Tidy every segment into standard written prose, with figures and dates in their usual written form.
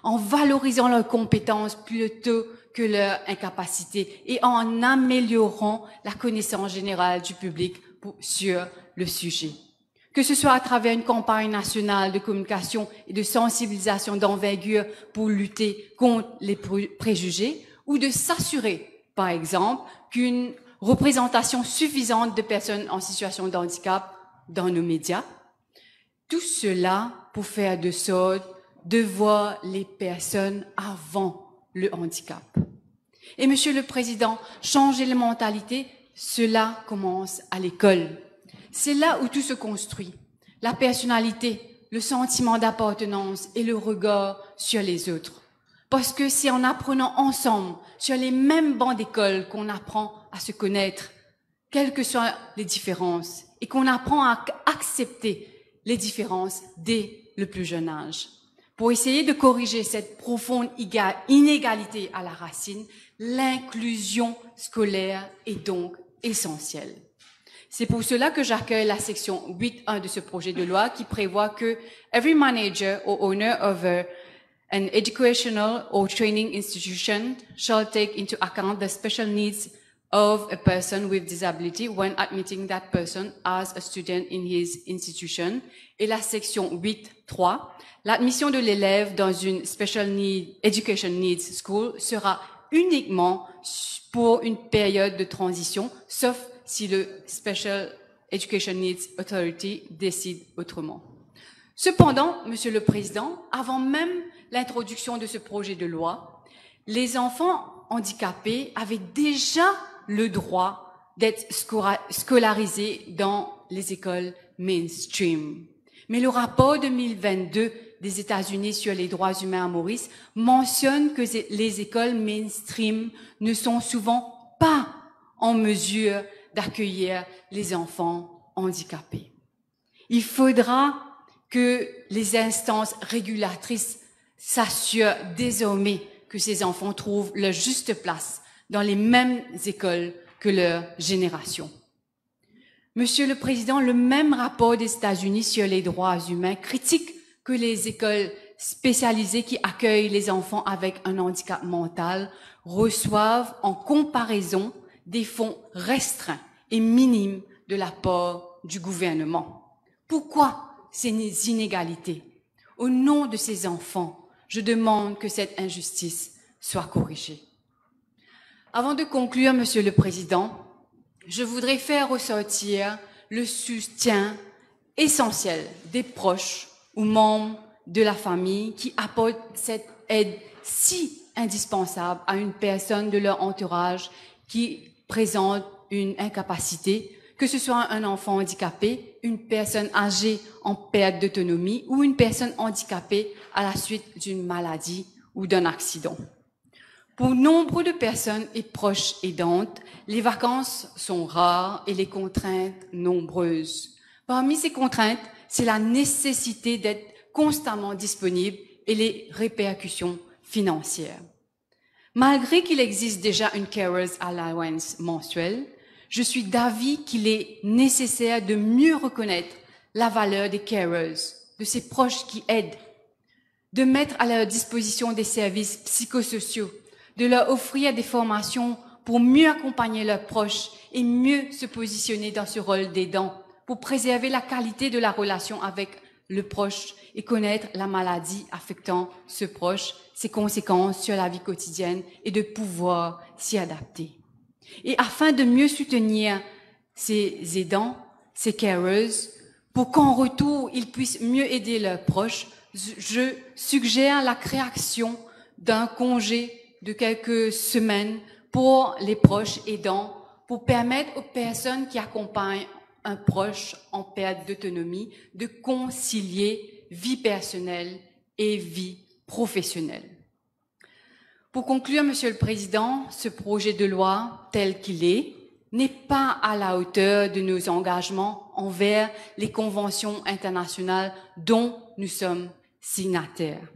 en valorisant leurs compétences plutôt que leur incapacité et en améliorant la connaissance générale du public sur le sujet. Que ce soit à travers une campagne nationale de communication et de sensibilisation d'envergure pour lutter contre les préjugés, ou de s'assurer, par exemple, qu'une représentation suffisante de personnes en situation de handicap dans nos médias. Tout cela pour faire de sorte de voir les personnes avant le handicap. Et Monsieur le Président, changer les mentalités, cela commence à l'école. C'est là où tout se construit. La personnalité, le sentiment d'appartenance et le regard sur les autres. Parce que c'est en apprenant ensemble, sur les mêmes bancs d'école, qu'on apprend à se connaître, quelles que soient les différences, et qu'on apprend à accepter les différences dès le plus jeune âge. Pour essayer de corriger cette profonde inégalité à la racine, l'inclusion scolaire est donc essentielle. C'est pour cela que j'accueille la section 8.1 de ce projet de loi qui prévoit que every manager or owner of an educational or training institution shall take into account the special needs of a person with disability when admitting that person as a student in his institution. Et la section 8.3, l'admission de l'élève dans une Special Education Needs School sera uniquement pour une période de transition, sauf si le Special Education Needs Authority décide autrement. Cependant, Monsieur le Président, avant même l'introduction de ce projet de loi, les enfants handicapés avaient déjà le droit d'être scolarisés dans les écoles mainstream. Mais le rapport 2022 des États-Unis sur les droits humains à Maurice mentionne que les écoles mainstream ne sont souvent pas en mesure d'accueillir les enfants handicapés. Il faudra que les instances régulatrices s'assurent désormais que ces enfants trouvent leur juste place dans les mêmes écoles que leur génération. Monsieur le Président, le même rapport des États-Unis sur les droits humains critique que les écoles spécialisées qui accueillent les enfants avec un handicap mental reçoivent en comparaison des fonds restreints et minimes de la part du gouvernement. Pourquoi ces inégalités? Au nom de ces enfants, je demande que cette injustice soit corrigée. Avant de conclure, Monsieur le Président, je voudrais faire ressortir le soutien essentiel des proches ou membres de la famille qui apportent cette aide si indispensable à une personne de leur entourage qui présente une incapacité, que ce soit un enfant handicapé, une personne âgée en perte d'autonomie ou une personne handicapée à la suite d'une maladie ou d'un accident. Pour nombre de personnes et proches aidantes, les vacances sont rares et les contraintes nombreuses. Parmi ces contraintes, c'est la nécessité d'être constamment disponible et les répercussions financières. Malgré qu'il existe déjà une Carers Allowance mensuelle, je suis d'avis qu'il est nécessaire de mieux reconnaître la valeur des carers, de ces proches qui aident, de mettre à leur disposition des services psychosociaux, de leur offrir des formations pour mieux accompagner leurs proches et mieux se positionner dans ce rôle d'aidant, pour préserver la qualité de la relation avec le proche et connaître la maladie affectant ce proche, ses conséquences sur la vie quotidienne et de pouvoir s'y adapter. Et afin de mieux soutenir ces aidants, ces carers, pour qu'en retour, ils puissent mieux aider leurs proches, je suggère la création d'un congé de quelques semaines pour les proches aidants, pour permettre aux personnes qui accompagnent un proche en perte d'autonomie de concilier vie personnelle et vie professionnelle. Pour conclure, Monsieur le Président, ce projet de loi tel qu'il est n'est pas à la hauteur de nos engagements envers les conventions internationales dont nous sommes signataires.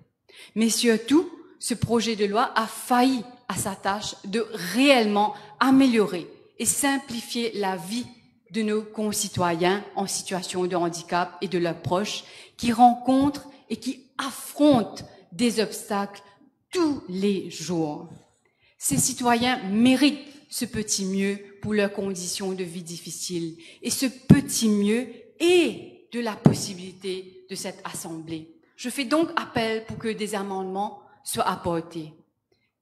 Mais surtout, ce projet de loi a failli à sa tâche de réellement améliorer et simplifier la vie de nos concitoyens en situation de handicap et de leurs proches qui rencontrent et qui affrontent des obstacles tous les jours. Ces citoyens méritent ce petit mieux pour leurs conditions de vie difficiles. Et ce petit mieux est de la possibilité de cette Assemblée. Je fais donc appel pour que des amendements soient apportés.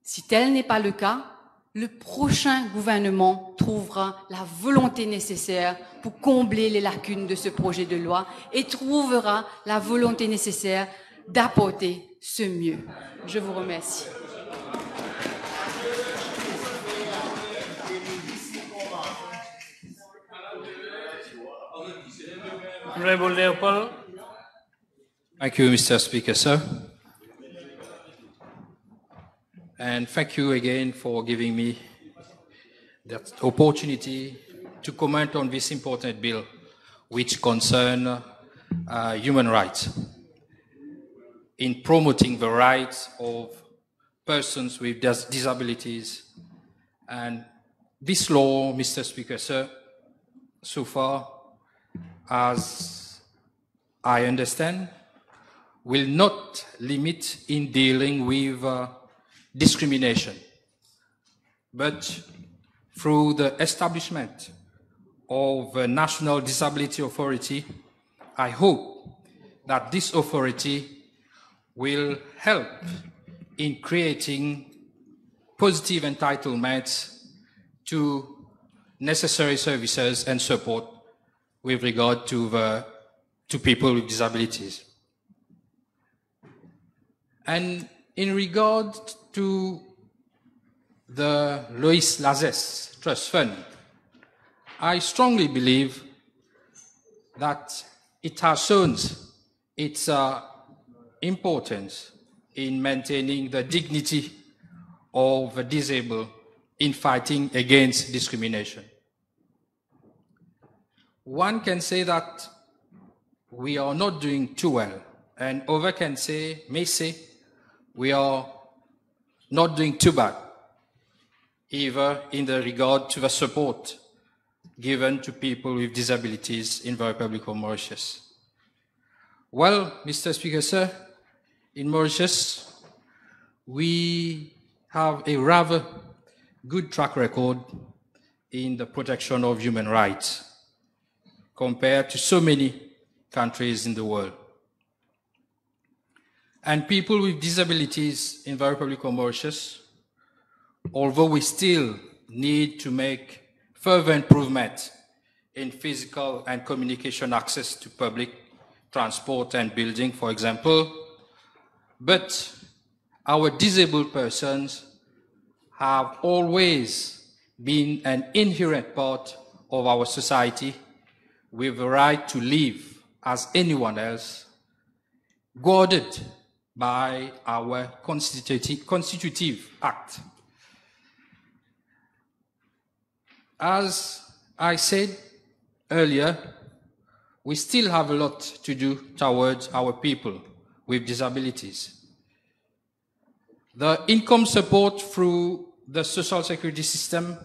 Si tel n'est pas le cas, le prochain gouvernement trouvera la volonté nécessaire pour combler les lacunes de ce projet de loi et trouvera la volonté nécessaire d'apporter ce mieux. Je vous remercie. Honorable Leopold. Thank you, Mr. Speaker, sir. And thank you again for giving me that opportunity to comment on this important bill which concerns human rights in promoting the rights of persons with disabilities. And this law, Mr. Speaker, sir, so far, as I understand, will not limit in dealing with discrimination, but through the establishment of a National Disability Authority, I hope that this authority will help in creating positive entitlements to necessary services and support with regard to people with disabilities. And in regard to the Lois Lazes Trust Fund, I strongly believe that it has shown its importance in maintaining the dignity of the disabled in fighting against discrimination. One can say that we are not doing too well, and others may say we are not doing too bad, either in the regard to the support given to people with disabilities in the Republic of Mauritius. Well, Mr. Speaker, sir, in Mauritius, we have a rather good track record in the protection of human rights compared to so many countries in the world. And people with disabilities in the Republic of Mauritius, although we still need to make further improvement in physical and communication access to public transport and building, for example, but our disabled persons have always been an inherent part of our society with the right to live as anyone else, guarded by our constitutive act. As I said earlier, we still have a lot to do towards our people with disabilities. The income support through the social security system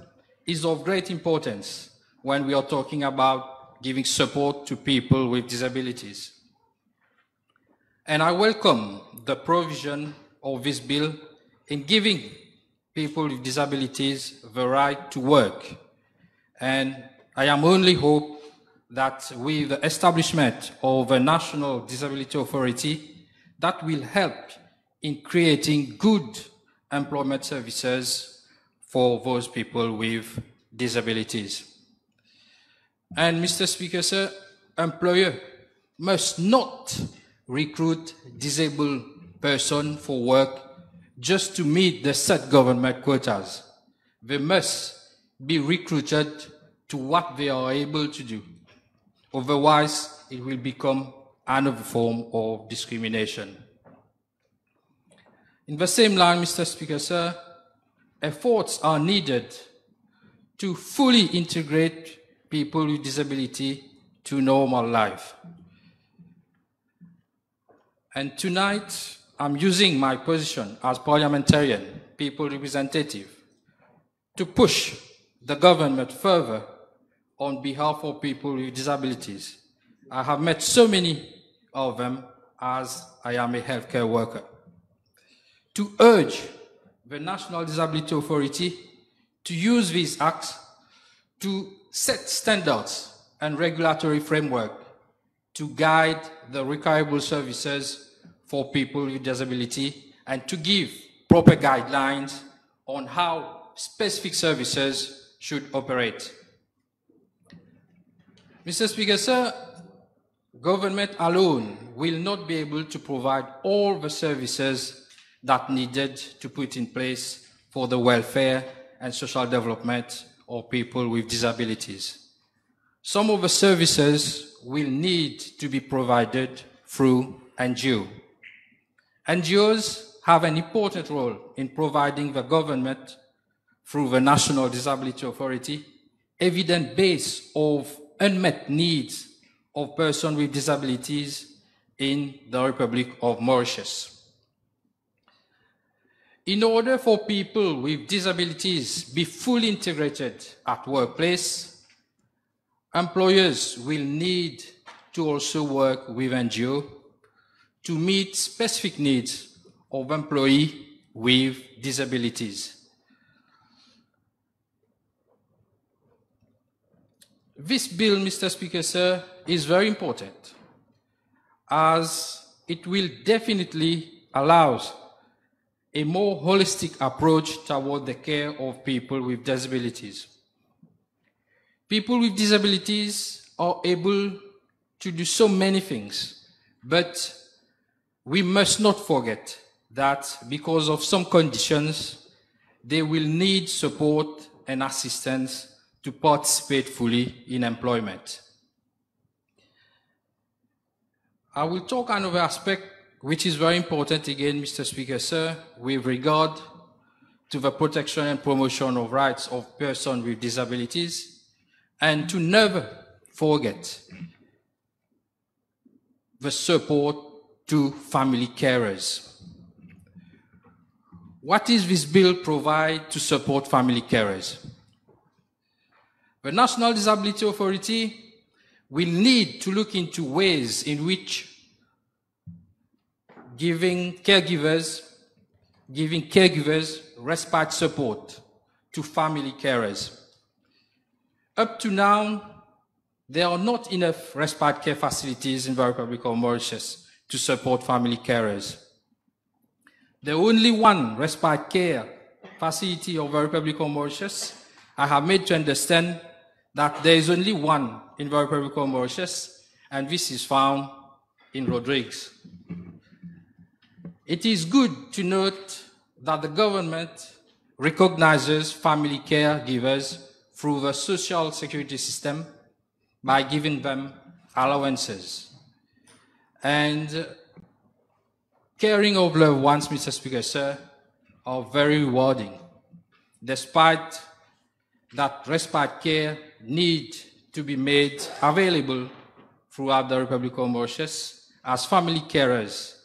is of great importance when we are talking about giving support to people with disabilities. And I welcome the provision of this bill in giving people with disabilities the right to work. And I am only hope that with the establishment of a National Disability Authority, that will help in creating good employment services for those people with disabilities. And Mr. Speaker, sir, employer must not recruit disabled persons for work just to meet the set government quotas. They must be recruited to what they are able to do. Otherwise, it will become another form of discrimination. In the same line, Mr. Speaker, sir, efforts are needed to fully integrate people with disability to normal life. And tonight, I'm using my position as parliamentarian, people representative, to push the government further on behalf of people with disabilities. I have met so many of them as I am a healthcare worker. to urge the National Disability Authority to use these acts to set standards and regulatory framework to guide the requirable services for people with disability and to give proper guidelines on how specific services should operate. Mr. Speaker, sir, government alone will not be able to provide all the services that needed to put in place for the welfare and social development of people with disabilities. Some of the services will need to be provided through NGOs. NGOs have an important role in providing the government, through the National Disability Authority, evidence base of unmet needs of persons with disabilities in the Republic of Mauritius. In order for people with disabilities be fully integrated at workplace, employers will need to also work with NGO to meet specific needs of employees with disabilities. This bill, Mr. Speaker, sir, is very important as it will definitely allow a more holistic approach toward the care of people with disabilities. People with disabilities are able to do so many things, but we must not forget that because of some conditions, they will need support and assistance to participate fully in employment. I will talk another aspect which is very important again, Mr. Speaker, sir, with regard to the protection and promotion of rights of persons with disabilities, and to never forget the support to family carers. What does this bill provide to support family carers? The National Disability Authority will need to look into ways in which giving caregivers respite support to family carers. Up to now, there are not enough respite care facilities in the Republic of Mauritius to support family carers. The only one respite care facility of the Republic of Mauritius, I have made to understand that there is only one in the Republic of Mauritius, and this is found in Rodrigues. It is good to note that the government recognizes family caregivers through the social security system by giving them allowances. And caring of loved ones, Mr. Speaker, sir, are very rewarding, despite that respite care need to be made available throughout the Republic of Mauritius, as family carers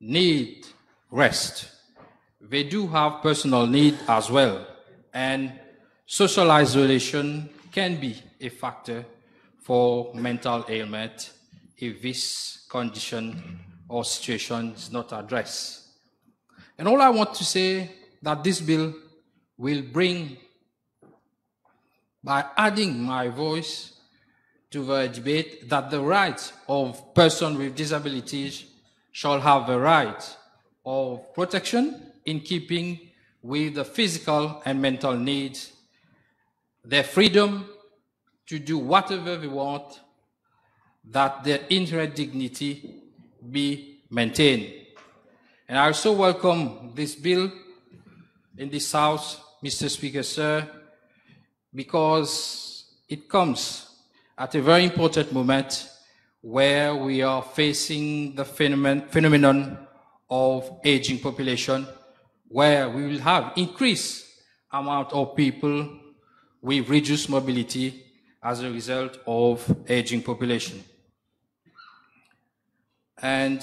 need rest. They do have personal need as well, and social isolation can be a factor for mental ailment if this condition or situation is not addressed. And all I want to say that this bill will bring, by adding my voice to the debate, that the rights of persons with disabilities shall have the right of protection in keeping with the physical and mental needs, their freedom to do whatever they want, that their inherent dignity be maintained. And I also welcome this bill in this House, Mr. Speaker, sir, because it comes at a very important moment where we are facing the phenomenon of aging population, where we will have increased amount of people with reduced mobility as a result of aging population. And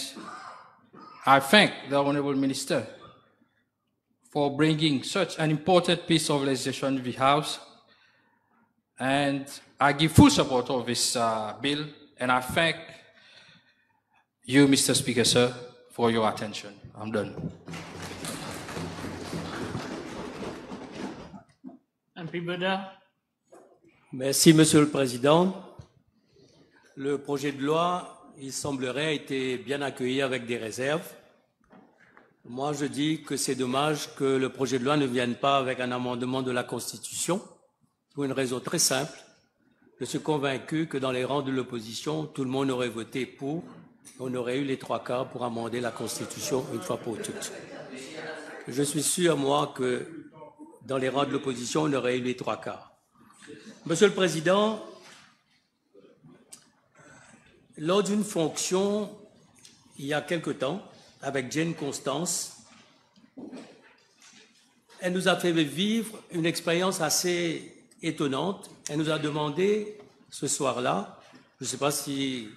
I thank the Honourable Minister for bringing such an important piece of legislation to the House, and I give full support of this bill, and I thank you, Mr. Speaker, sir, for your attention. I'm done. MP Beda. Merci, Monsieur le Président. Le projet de loi, il semblerait, a été bien accueilli avec des réserves. Moi, je dis que c'est dommage que le projet de loi ne vienne pas avec un amendement de la Constitution, pour une raison très simple. Je suis convaincu que dans les rangs de l'opposition, tout le monde aurait voté pour. On aurait eu les 3/4 pour amender la Constitution une fois pour toutes. Je suis sûr, moi, que dans les rangs de l'opposition, on aurait eu les 3/4. Monsieur le Président, lors d'une fonction, il y a quelque temps, avec Jane Constance, elle nous a fait vivre une expérience assez étonnante. Elle nous a demandé, ce soir-là, je ne sais pas si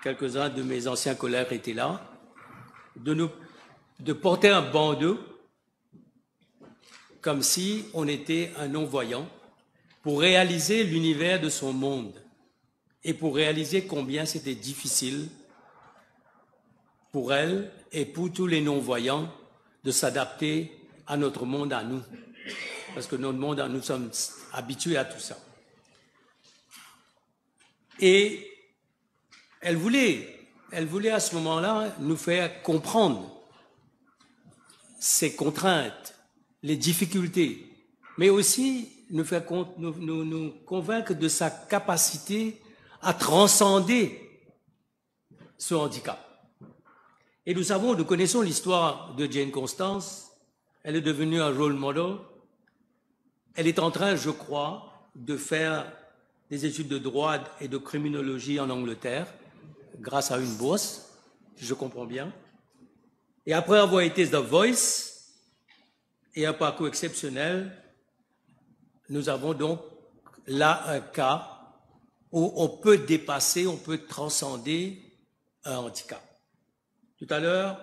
quelques-uns de mes anciens collègues étaient là, de porter un bandeau comme si on était un non-voyant pour réaliser l'univers de son monde et pour réaliser combien c'était difficile pour elle et pour tous les non-voyants de s'adapter à notre monde à nous. Parce que notre monde, nous sommes habitués à tout ça. Et elle voulait à ce moment-là nous faire comprendre ses contraintes, les difficultés, mais aussi nous convaincre de sa capacité à transcender ce handicap. Et nous connaissons l'histoire de Jane Constance. Elle est devenue un role model. Elle est en train, je crois, de faire des études de droit et de criminologie en Angleterre, grâce à une bourse, si je comprends bien. Et après avoir été The Voice et un parcours exceptionnel, nous avons donc là un cas où on peut dépasser, on peut transcender un handicap. Tout à l'heure,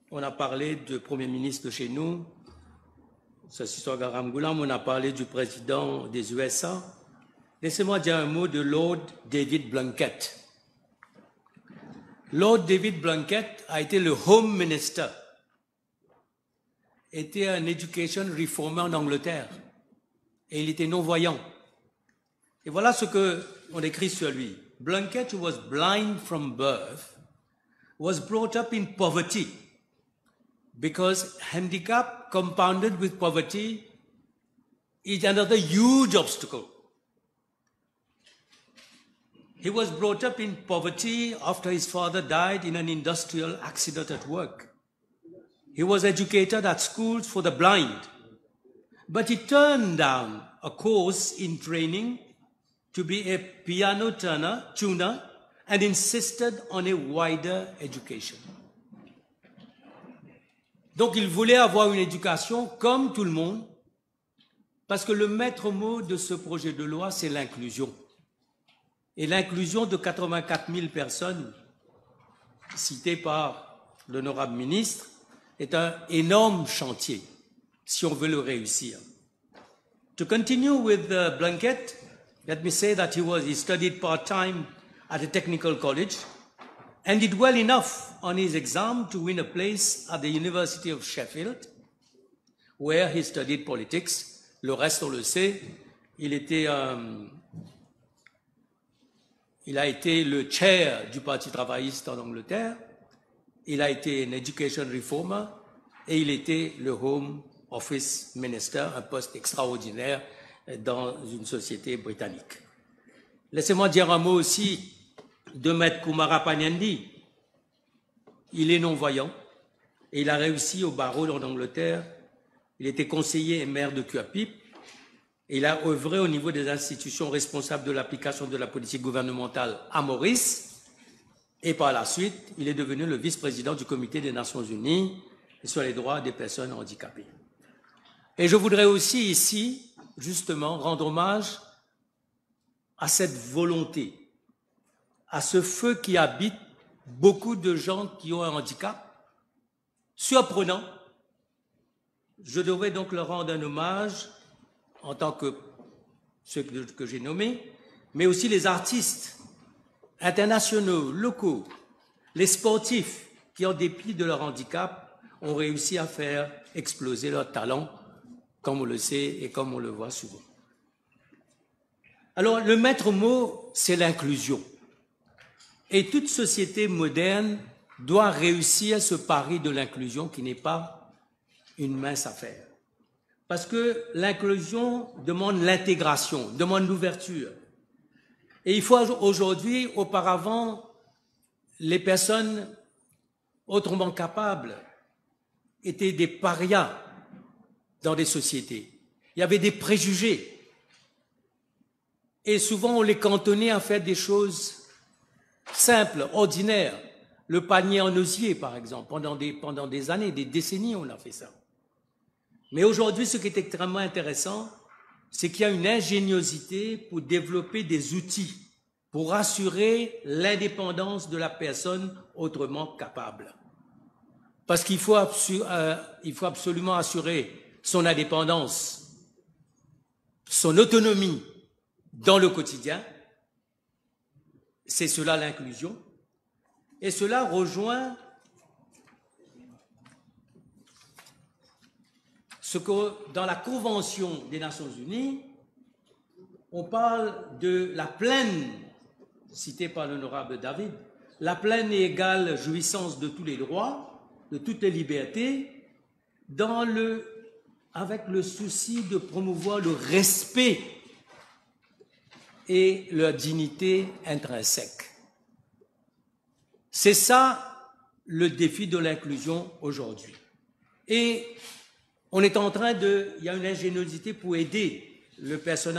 on a parlé du Premier ministre de chez nous, on a parlé du président des USA. Laissez-moi dire un mot de Lord David Blunkett. Lord David Blunkett a été le Home Minister, était un Education Reformer en Angleterre, et il était non-voyant. Et voilà ce qu'on écrit sur lui. Blunkett, who was blind from birth, was brought up in poverty, because handicap compounded with poverty is another huge obstacle. He was brought up in poverty after his father died in an industrial accident at work. He was educated at schools for the blind, but he turned down a course in training to be a piano tuner and insisted on a wider education. Donc il voulait avoir une éducation comme tout le monde, parce que le maître mot de ce projet de loi, c'est l'inclusion. Et l'inclusion de 84 000 personnes citées par l'honorable ministre est un énorme chantier, si on veut le réussir. To continue with Blunkett, let me say that he studied part-time at a technical college and did well enough on his exam to win a place at the University of Sheffield, where he studied politics. Le reste, on le sait, il a été le chair du Parti travailliste en Angleterre, il a été un education reformer et il était le Home Office Minister, un poste extraordinaire dans une société britannique. Laissez-moi dire un mot aussi de Maître Kumara Panyandi. Il est non-voyant et il a réussi au barreau en Angleterre. Il était conseiller et maire de Cuapip. Et il a œuvré au niveau des institutions responsables de l'application de la politique gouvernementale à Maurice. Et par la suite, il est devenu le vice-président du Comité des Nations Unies sur les droits des personnes handicapées. Et je voudrais aussi ici, justement, rendre hommage à cette volonté, à ce feu qui habite beaucoup de gens qui ont un handicap. Surprenant. Je devrais donc leur rendre un hommage en tant que ceux que j'ai nommés, mais aussi les artistes internationaux, locaux, les sportifs qui, en dépit de leur handicap, ont réussi à faire exploser leur talent, comme comme on le sait et comme on le voit souvent. Alors, le maître mot, c'est l'inclusion. Et toute société moderne doit réussir ce pari de l'inclusion qui n'est pas une mince affaire. Parce que l'inclusion demande l'intégration, demande l'ouverture. Et il faut aujourd'hui, auparavant, les personnes autrement capables étaient des parias dans des sociétés. Il y avait des préjugés. Et souvent, on les cantonnait à faire des choses simples, ordinaires. Le panier en osier, par exemple. Pendant des années, des décennies, on a fait ça. Mais aujourd'hui, ce qui est extrêmement intéressant, c'est qu'il y a une ingéniosité pour développer des outils pour assurer l'indépendance de la personne autrement capable. Parce qu'il faut absolument assurer son indépendance, son autonomie dans le quotidien. C'est cela l'inclusion. Et cela rejoint ce que dans la Convention des Nations Unies, on parle de la pleine, citée par l'honorable David, la pleine et égale jouissance de tous les droits, de toutes les libertés, avec le souci de promouvoir le respect et leur dignité intrinsèque. C'est ça le défi de l'inclusion aujourd'hui. Et on est en train il y a une ingéniosité pour aider le personne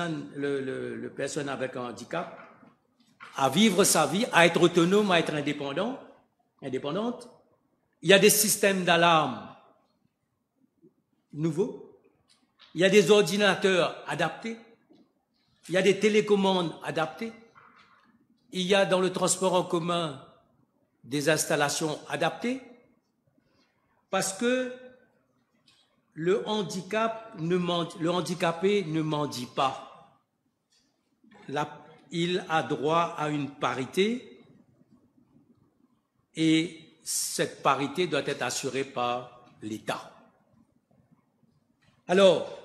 avec un handicap à vivre sa vie, à être autonome, à être indépendante. Il y a des systèmes d'alarme nouveaux. Il y a des ordinateurs adaptés. Il y a des télécommandes adaptées. Il y a dans le transport en commun des installations adaptées. Parce que le handicapé ne mendie pas. Il a droit à une parité et cette parité doit être assurée par l'État. Alors,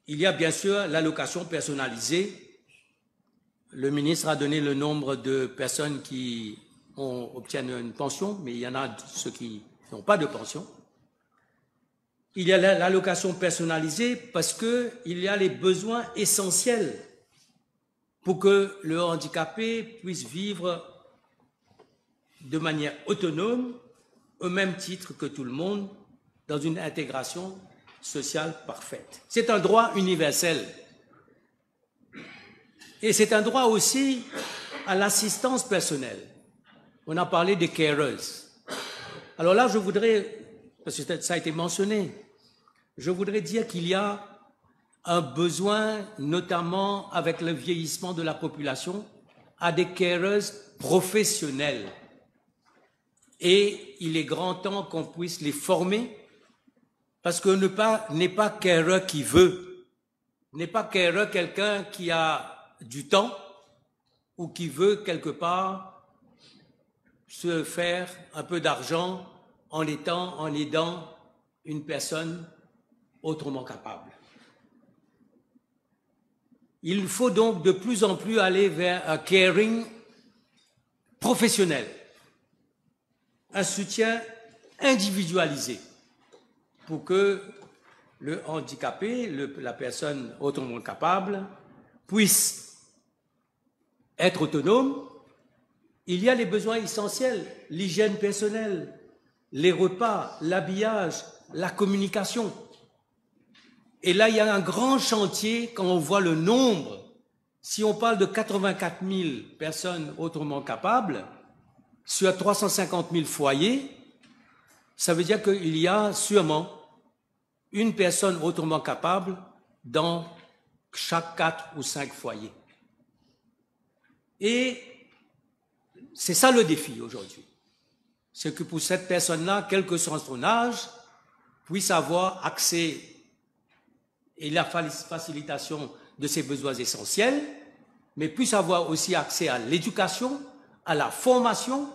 il y a bien sûr l'allocation personnalisée. Le ministre a donné le nombre de personnes qui obtiennent une pension, mais il y en a ceux qui n'ont pas de pension. Il y a l'allocation personnalisée parce qu'il y a les besoins essentiels pour que le handicapé puisse vivre de manière autonome, au même titre que tout le monde, dans une intégration sociale parfaite. C'est un droit universel. Et c'est un droit aussi à l'assistance personnelle. On a parlé des carers. Alors là, je voudrais, parce que ça a été mentionné, je voudrais dire qu'il y a un besoin, notamment avec le vieillissement de la population, à des carers professionnels. Et il est grand temps qu'on puisse les former, parce que n'est pas carer qui veut, n'est pas carer quelqu'un qui a du temps ou qui veut quelque part se faire un peu d'argent en aidant une personne autrement capable. Il faut donc de plus en plus aller vers un caring professionnel, un soutien individualisé pour que le handicapé, la personne autrement capable, puisse être autonome. Il y a les besoins essentiels, l'hygiène personnelle, les repas, l'habillage, la communication. Et là, il y a un grand chantier quand on voit le nombre. Si on parle de 84 000 personnes autrement capables, sur 350 000 foyers, ça veut dire qu'il y a sûrement une personne autrement capable dans chaque 4 ou 5 foyers. Et c'est ça le défi aujourd'hui. C'est que pour cette personne-là, quel que soit son âge, puisse avoir accès et la facilitation de ses besoins essentiels, mais puisse avoir aussi accès à l'éducation, à la formation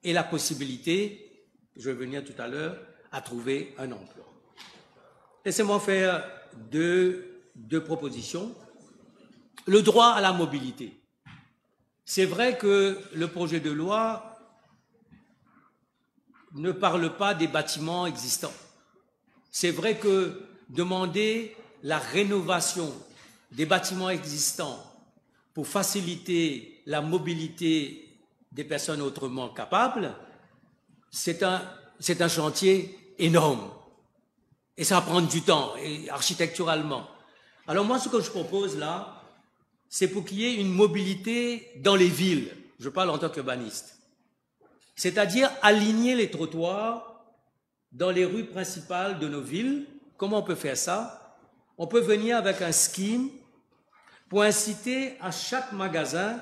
et la possibilité, je vais venir tout à l'heure, à trouver un emploi. Laissez-moi faire deux propositions. Le droit à la mobilité. C'est vrai que le projet de loi ne parle pas des bâtiments existants. C'est vrai que demander la rénovation des bâtiments existants pour faciliter la mobilité des personnes autrement capables, c'est un chantier énorme. Et ça va prendre du temps, et architecturalement. Alors moi, ce que je propose là, c'est pour qu'il y ait une mobilité dans les villes. Je parle en tant qu'urbaniste. C'est-à-dire aligner les trottoirs dans les rues principales de nos villes. Comment on peut faire ça? On peut venir avec un scheme pour inciter à chaque magasin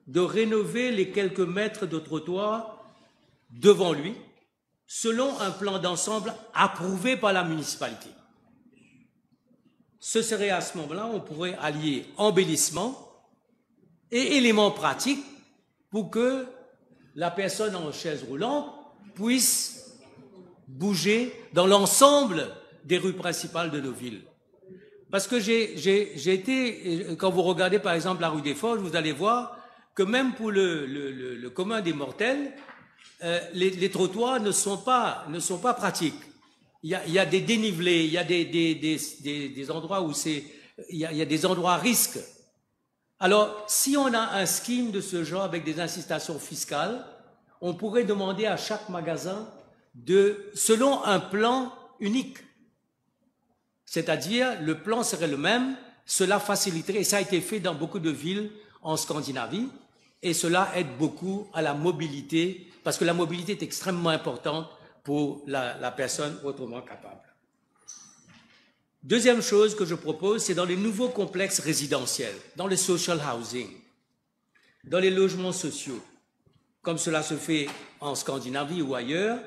de rénover les quelques mètres de trottoir devant lui, selon un plan d'ensemble approuvé par la municipalité. Ce serait à ce moment-là, on pourrait allier embellissement et éléments pratiques pour que la personne en chaise roulante puisse bouger dans l'ensemble des rues principales de nos villes. Parce que j'ai été, quand vous regardez par exemple la rue des Forges, vous allez voir que même pour le commun des mortels, les trottoirs ne sont pas pratiques. Il y a des dénivelés, il y a des endroits où il y a des endroits à risque. Alors, si on a un scheme de ce genre avec des incitations fiscales, on pourrait demander à chaque magasin selon un plan unique. C'est-à-dire, le plan serait le même, cela faciliterait, et ça a été fait dans beaucoup de villes en Scandinavie, et cela aide beaucoup à la mobilité, parce que la mobilité est extrêmement importante pour la personne autrement capable. Deuxième chose que je propose, c'est dans les nouveaux complexes résidentiels, dans le social housing, dans les logements sociaux, comme cela se fait en Scandinavie ou ailleurs,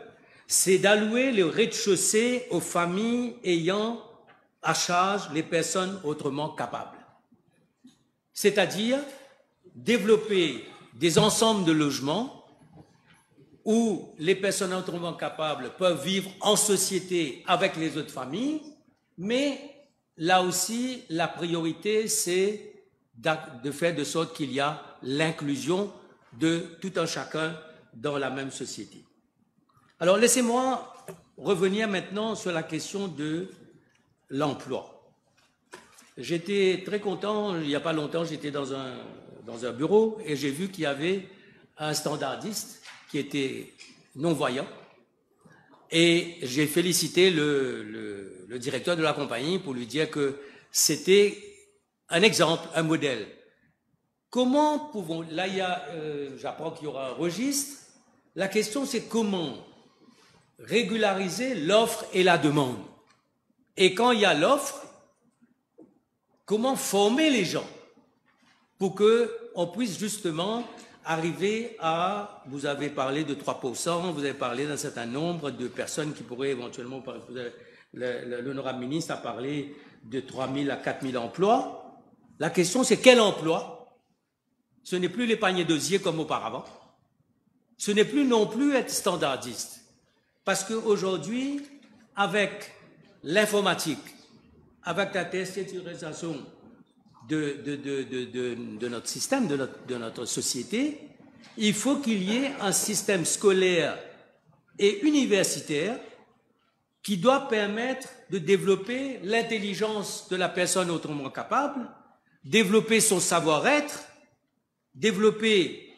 c'est d'allouer le rez-de-chaussée aux familles ayant à charge les personnes autrement capables. C'est-à-dire développer des ensembles de logements où les personnes autrement capables peuvent vivre en société avec les autres familles, mais là aussi, la priorité, c'est de faire de sorte qu'il y a l'inclusion de tout un chacun dans la même société. Alors, laissez-moi revenir maintenant sur la question de l'emploi. J'étais très content, il n'y a pas longtemps, j'étais dans un bureau et j'ai vu qu'il y avait un standardiste qui était non-voyant et j'ai félicité le directeur de la compagnie pour lui dire que c'était un exemple, un modèle. Comment pouvons... Là, j'apprends qu'il y aura un registre. La question, c'est comment régulariser l'offre et la demande. Et quand il y a l'offre, comment former les gens pour qu'on puisse justement arriver à... Vous avez parlé de 3%, vous avez parlé d'un certain nombre de personnes qui pourraient éventuellement... L'honorable ministre a parlé de 3 000 à 4 000 emplois. La question, c'est quel emploi? Ce n'est plus les paniers d'osier comme auparavant. Ce n'est plus non plus être standardiste. Parce qu'aujourd'hui, avec l'informatique, avec la décentralisation de notre système, de notre société, il faut qu'il y ait un système scolaire et universitaire qui doit permettre de développer l'intelligence de la personne autrement capable, développer son savoir-être, développer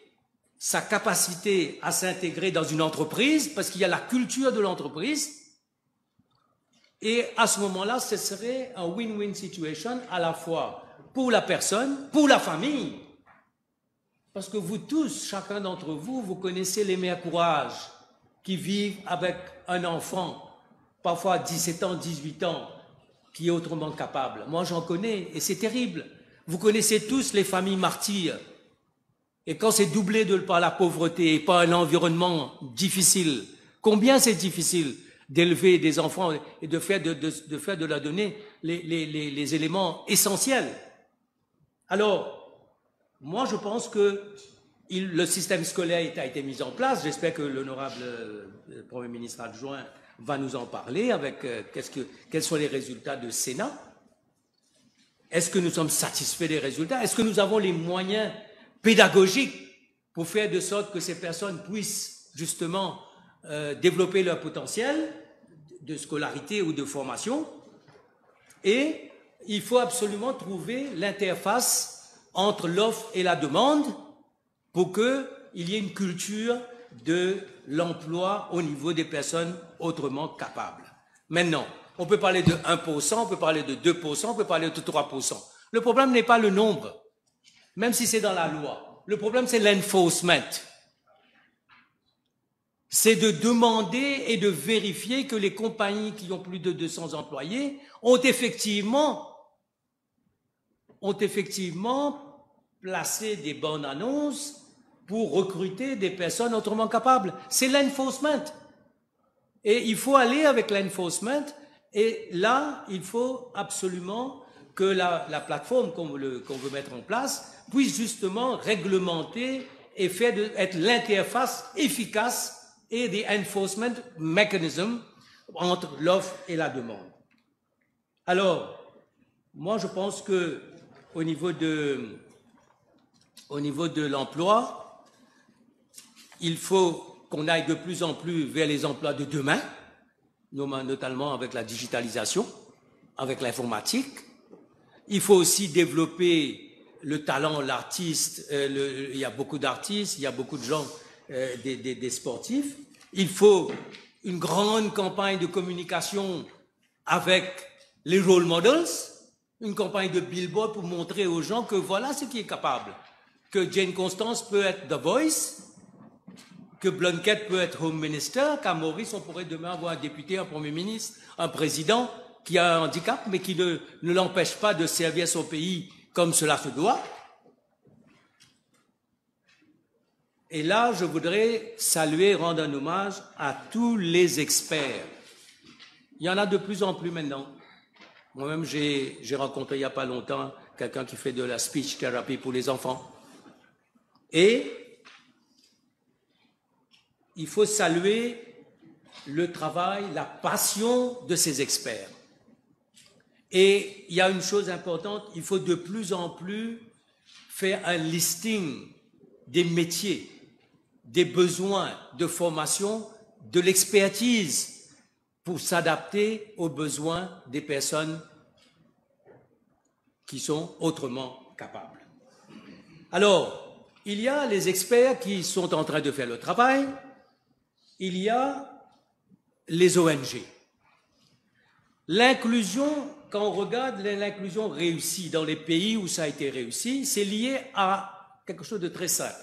sa capacité à s'intégrer dans une entreprise, parce qu'il y a la culture de l'entreprise. Et à ce moment-là, ce serait un win-win situation à la fois pour la personne, pour la famille. Parce que vous tous, chacun d'entre vous, vous connaissez les mères courage qui vivent avec un enfant, parfois 17 ans, 18 ans, qui est autrement capable. Moi, j'en connais et c'est terrible. Vous connaissez tous les familles martyrs. Et quand c'est doublé par la pauvreté et par un environnement difficile, combien c'est difficile d'élever des enfants et de faire de leur donner les éléments essentiels. Alors, moi je pense que le système scolaire a été mis en place. J'espère que l'honorable Premier ministre adjoint va nous en parler avec quels sont les résultats de Sénat. Est-ce que nous sommes satisfaits des résultats? Est-ce que nous avons les moyens pédagogiques pour faire de sorte que ces personnes puissent justement développer leur potentiel de scolarité ou de formation? Et il faut absolument trouver l'interface entre l'offre et la demande pour qu'il y ait une culture de l'emploi au niveau des personnes autrement capables. Maintenant, on peut parler de 1%, on peut parler de 2%, on peut parler de 3%. Le problème n'est pas le nombre, même si c'est dans la loi. Le problème, c'est l'enforcement. C'est de demander et de vérifier que les compagnies qui ont plus de 200 employés ont effectivement placé des bonnes annonces pour recruter des personnes autrement capables. C'est l'enforcement. Et il faut aller avec l'enforcement. Et là, il faut absolument que la plateforme qu'on veut mettre en place puisse justement réglementer et être l'interface efficace et des enforcement mechanisms entre l'offre et la demande. Alors, moi je pense que au niveau de l'emploi, il faut qu'on aille de plus en plus vers les emplois de demain, notamment avec la digitalisation, avec l'informatique. Il faut aussi développer le talent, l'artiste. Il y a beaucoup d'artistes, il y a beaucoup de gens, des sportifs. Il faut une grande campagne de communication avec les role models, une campagne de billboard pour montrer aux gens que voilà ce qui est capable, que Jane Constance peut être The Voice, que Blunkett peut être Home Minister, qu'à Maurice on pourrait demain avoir un député, un Premier ministre, un président qui a un handicap mais qui ne l'empêche pas de servir son pays comme cela se doit. Et là, je voudrais saluer, rendre un hommage à tous les experts. Il y en a de plus en plus maintenant. Moi-même, j'ai rencontré il n'y a pas longtemps quelqu'un qui fait de la speech therapy pour les enfants. Et il faut saluer le travail, la passion de ces experts. Et il y a une chose importante, il faut de plus en plus faire un listing des métiers, des besoins de formation, de l'expertise pour s'adapter aux besoins des personnes qui sont autrement capables. Alors, il y a les experts qui sont en train de faire le travail, il y a les ONG. L'inclusion, quand on regarde l'inclusion réussie dans les pays où ça a été réussi, c'est lié à quelque chose de très simple.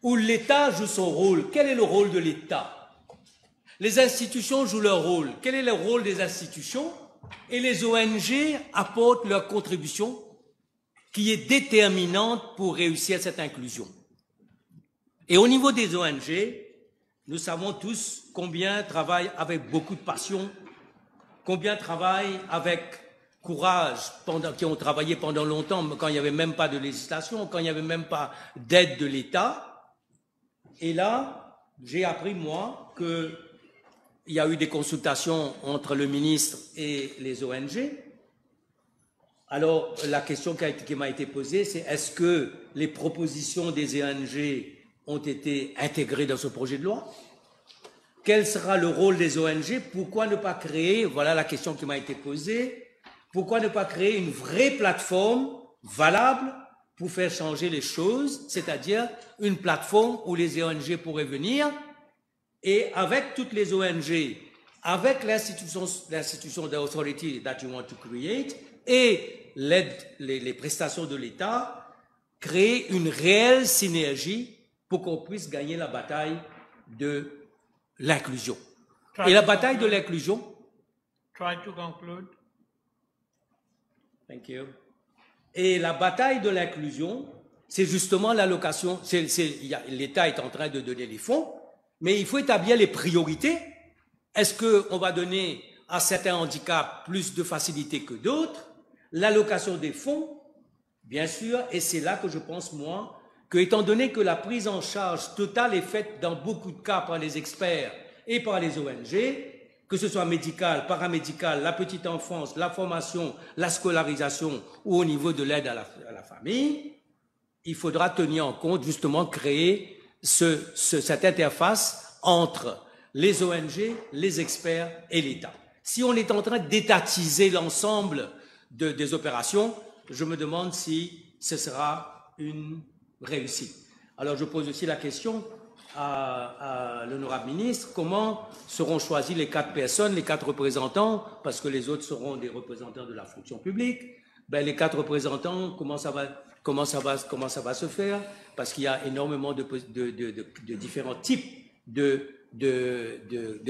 Où l'État joue son rôle. Quel est le rôle de l'État? Les institutions jouent leur rôle. Quel est le rôle des institutions? Et les ONG apportent leur contribution qui est déterminante pour réussir cette inclusion. Et au niveau des ONG, nous savons tous combien travaillent avec beaucoup de passion, combien travaillent avec courage, qui ont travaillé pendant longtemps, quand il n'y avait même pas de législation, quand il n'y avait même pas d'aide de l'État. Et là, j'ai appris, moi, qu'il y a eu des consultations entre le ministre et les ONG. Alors, la question qui m'a été posée, c'est est-ce que les propositions des ONG ont été intégrées dans ce projet de loi? Quel sera le rôle des ONG? Pourquoi ne pas créer, voilà la question qui m'a été posée, pourquoi ne pas créer une vraie plateforme valable pour faire changer les choses, c'est-à-dire une plateforme où les ONG pourraient venir et avec toutes les ONG, avec l'institution d'authority that you want to create et l'aide, les prestations de l'État, créer une réelle synergie pour qu'on puisse gagner la bataille de l'inclusion. Et la bataille de l'inclusion. Try to conclude. Thank you. Et la bataille de l'inclusion, c'est justement l'allocation. L'État est en train de donner les fonds, mais il faut établir les priorités. Est-ce qu'on va donner à certains handicaps plus de facilité que d'autres? L'allocation des fonds, bien sûr, et c'est là que je pense, moi, que étant donné que la prise en charge totale est faite dans beaucoup de cas par les experts et par les ONG, que ce soit médical, paramédical, la petite enfance, la formation, la scolarisation ou au niveau de l'aide à la famille, il faudra tenir en compte, justement, créer cette interface entre les ONG, les experts et l'État. Si on est en train d'étatiser l'ensemble des opérations, je me demande si ce sera une réussite. Alors je pose aussi la question à l'honorable ministre, comment seront choisis les 4 personnes, les 4 représentants, parce que les autres seront des représentants de la fonction publique. Ben, les 4 représentants, comment ça va se faire? Parce qu'il y a énormément de différents types de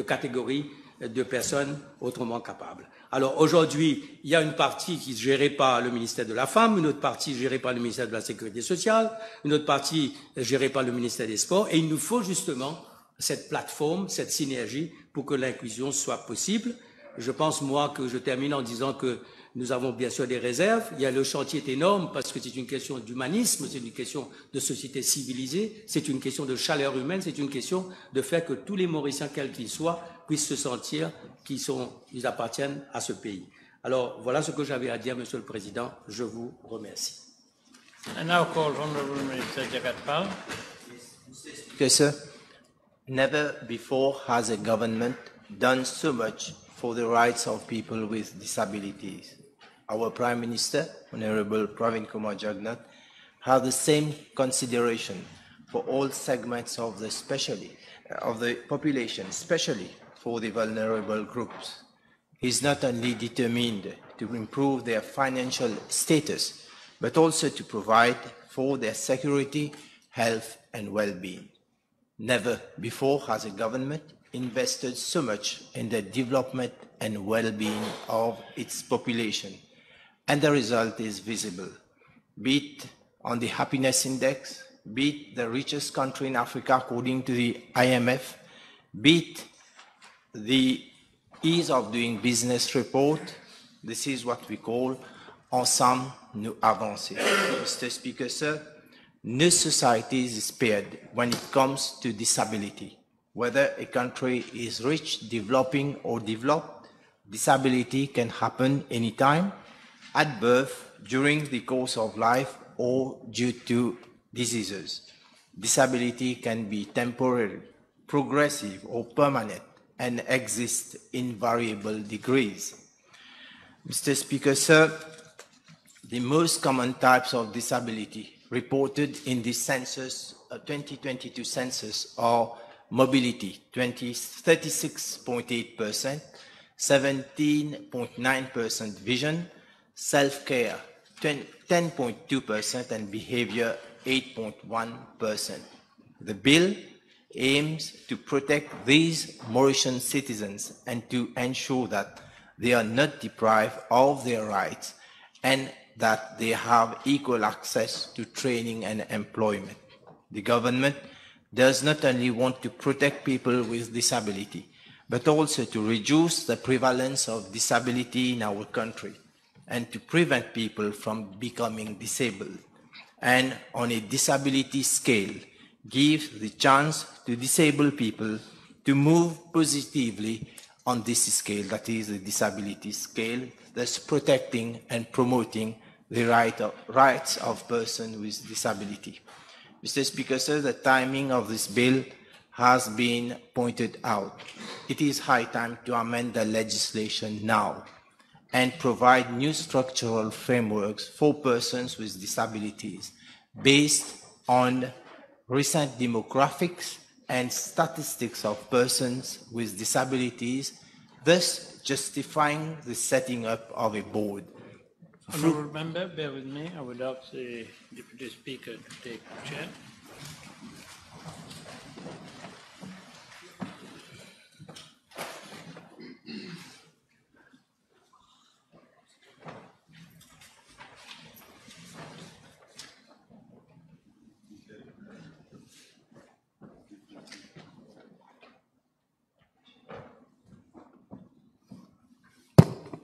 catégories de personnes autrement capables. Alors aujourd'hui, il y a une partie qui est gérée par le ministère de la Femme, une autre partie gérée par le ministère de la Sécurité sociale, une autre partie gérée par le ministère des Sports, et il nous faut justement cette plateforme, cette synergie pour que l'inclusion soit possible. Je pense, moi, que je termine en disant que nous avons bien sûr des réserves. Le chantier est énorme parce que c'est une question d'humanisme, c'est une question de société civilisée, c'est une question de chaleur humaine, c'est une question de faire que tous les Mauriciens, quels qu'ils soient, puissent se sentir qu'ils appartiennent à ce pays. Alors, voilà ce que j'avais à dire, Monsieur le Président. Je vous remercie. I now call Honourable Minister Jagatpal. Yes, sir. Never before has a government done so much for the rights of people with disabilities. Our Prime Minister, Honorable Pravin Kumar Jagnnath, has the same consideration for all segments of the population, especially for the vulnerable groups. He is not only determined to improve their financial status, but also to provide for their security, health, and well-being. Never before has a government invested so much in the development and well-being of its population, and the result is visible. Be it on the happiness index, be it the richest country in Africa according to the IMF, be it the ease of doing business report. This is what we call Ensemble nous avancer. Mr. Speaker, sir, no society is spared when it comes to disability. Whether a country is rich, developing, or developed, disability can happen anytime, at birth, during the course of life, or due to diseases. Disability can be temporary, progressive, or permanent, and exist in variable degrees. Mr. Speaker, sir, the most common types of disability reported in the census, 2022 census are mobility, 36.8%, 17.9% vision, self-care, 10.2%, and behavior, 8.1%. The bill aims to protect these Mauritian citizens and to ensure that they are not deprived of their rights and that they have equal access to training and employment. The government does not only want to protect people with disability, but also to reduce the prevalence of disability in our country and to prevent people from becoming disabled. And on a disability scale, give the chance to disabled people to move positively on this scale, that is the disability scale, thus protecting and promoting the rights of persons with disability. Mr. Speaker, sir, the timing of this bill has been pointed out. It is high time to amend the legislation now and provide new structural frameworks for persons with disabilities based on recent demographics and statistics of persons with disabilities, thus justifying the setting up of a board. Honourable Member, bear with me. I would ask the Deputy Speaker to take the chair.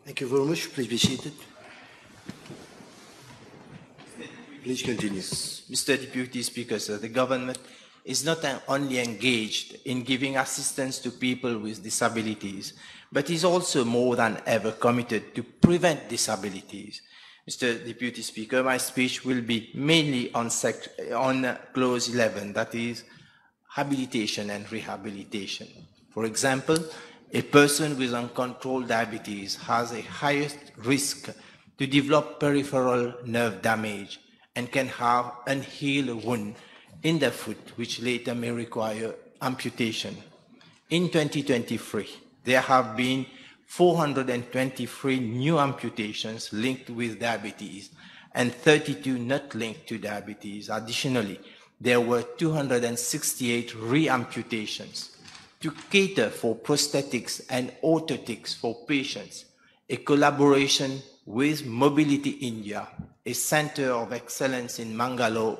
Thank you very much. Please be seated. Please continue. Mr. Deputy Speaker, sir, the government is not only engaged in giving assistance to people with disabilities, but is also more than ever committed to prevent disabilities. Mr. Deputy Speaker, my speech will be mainly on clause 11, that is habilitation and rehabilitation. For example, a person with uncontrolled diabetes has a highest risk to develop peripheral nerve damage and can have unhealed wound in the foot, which later may require amputation. In 2023, there have been 423 new amputations linked with diabetes and 32 not linked to diabetes. Additionally, there were 268 re-amputations. To cater for prosthetics and orthotics for patients, a collaboration with Mobility India, a center of excellence in Mangalore,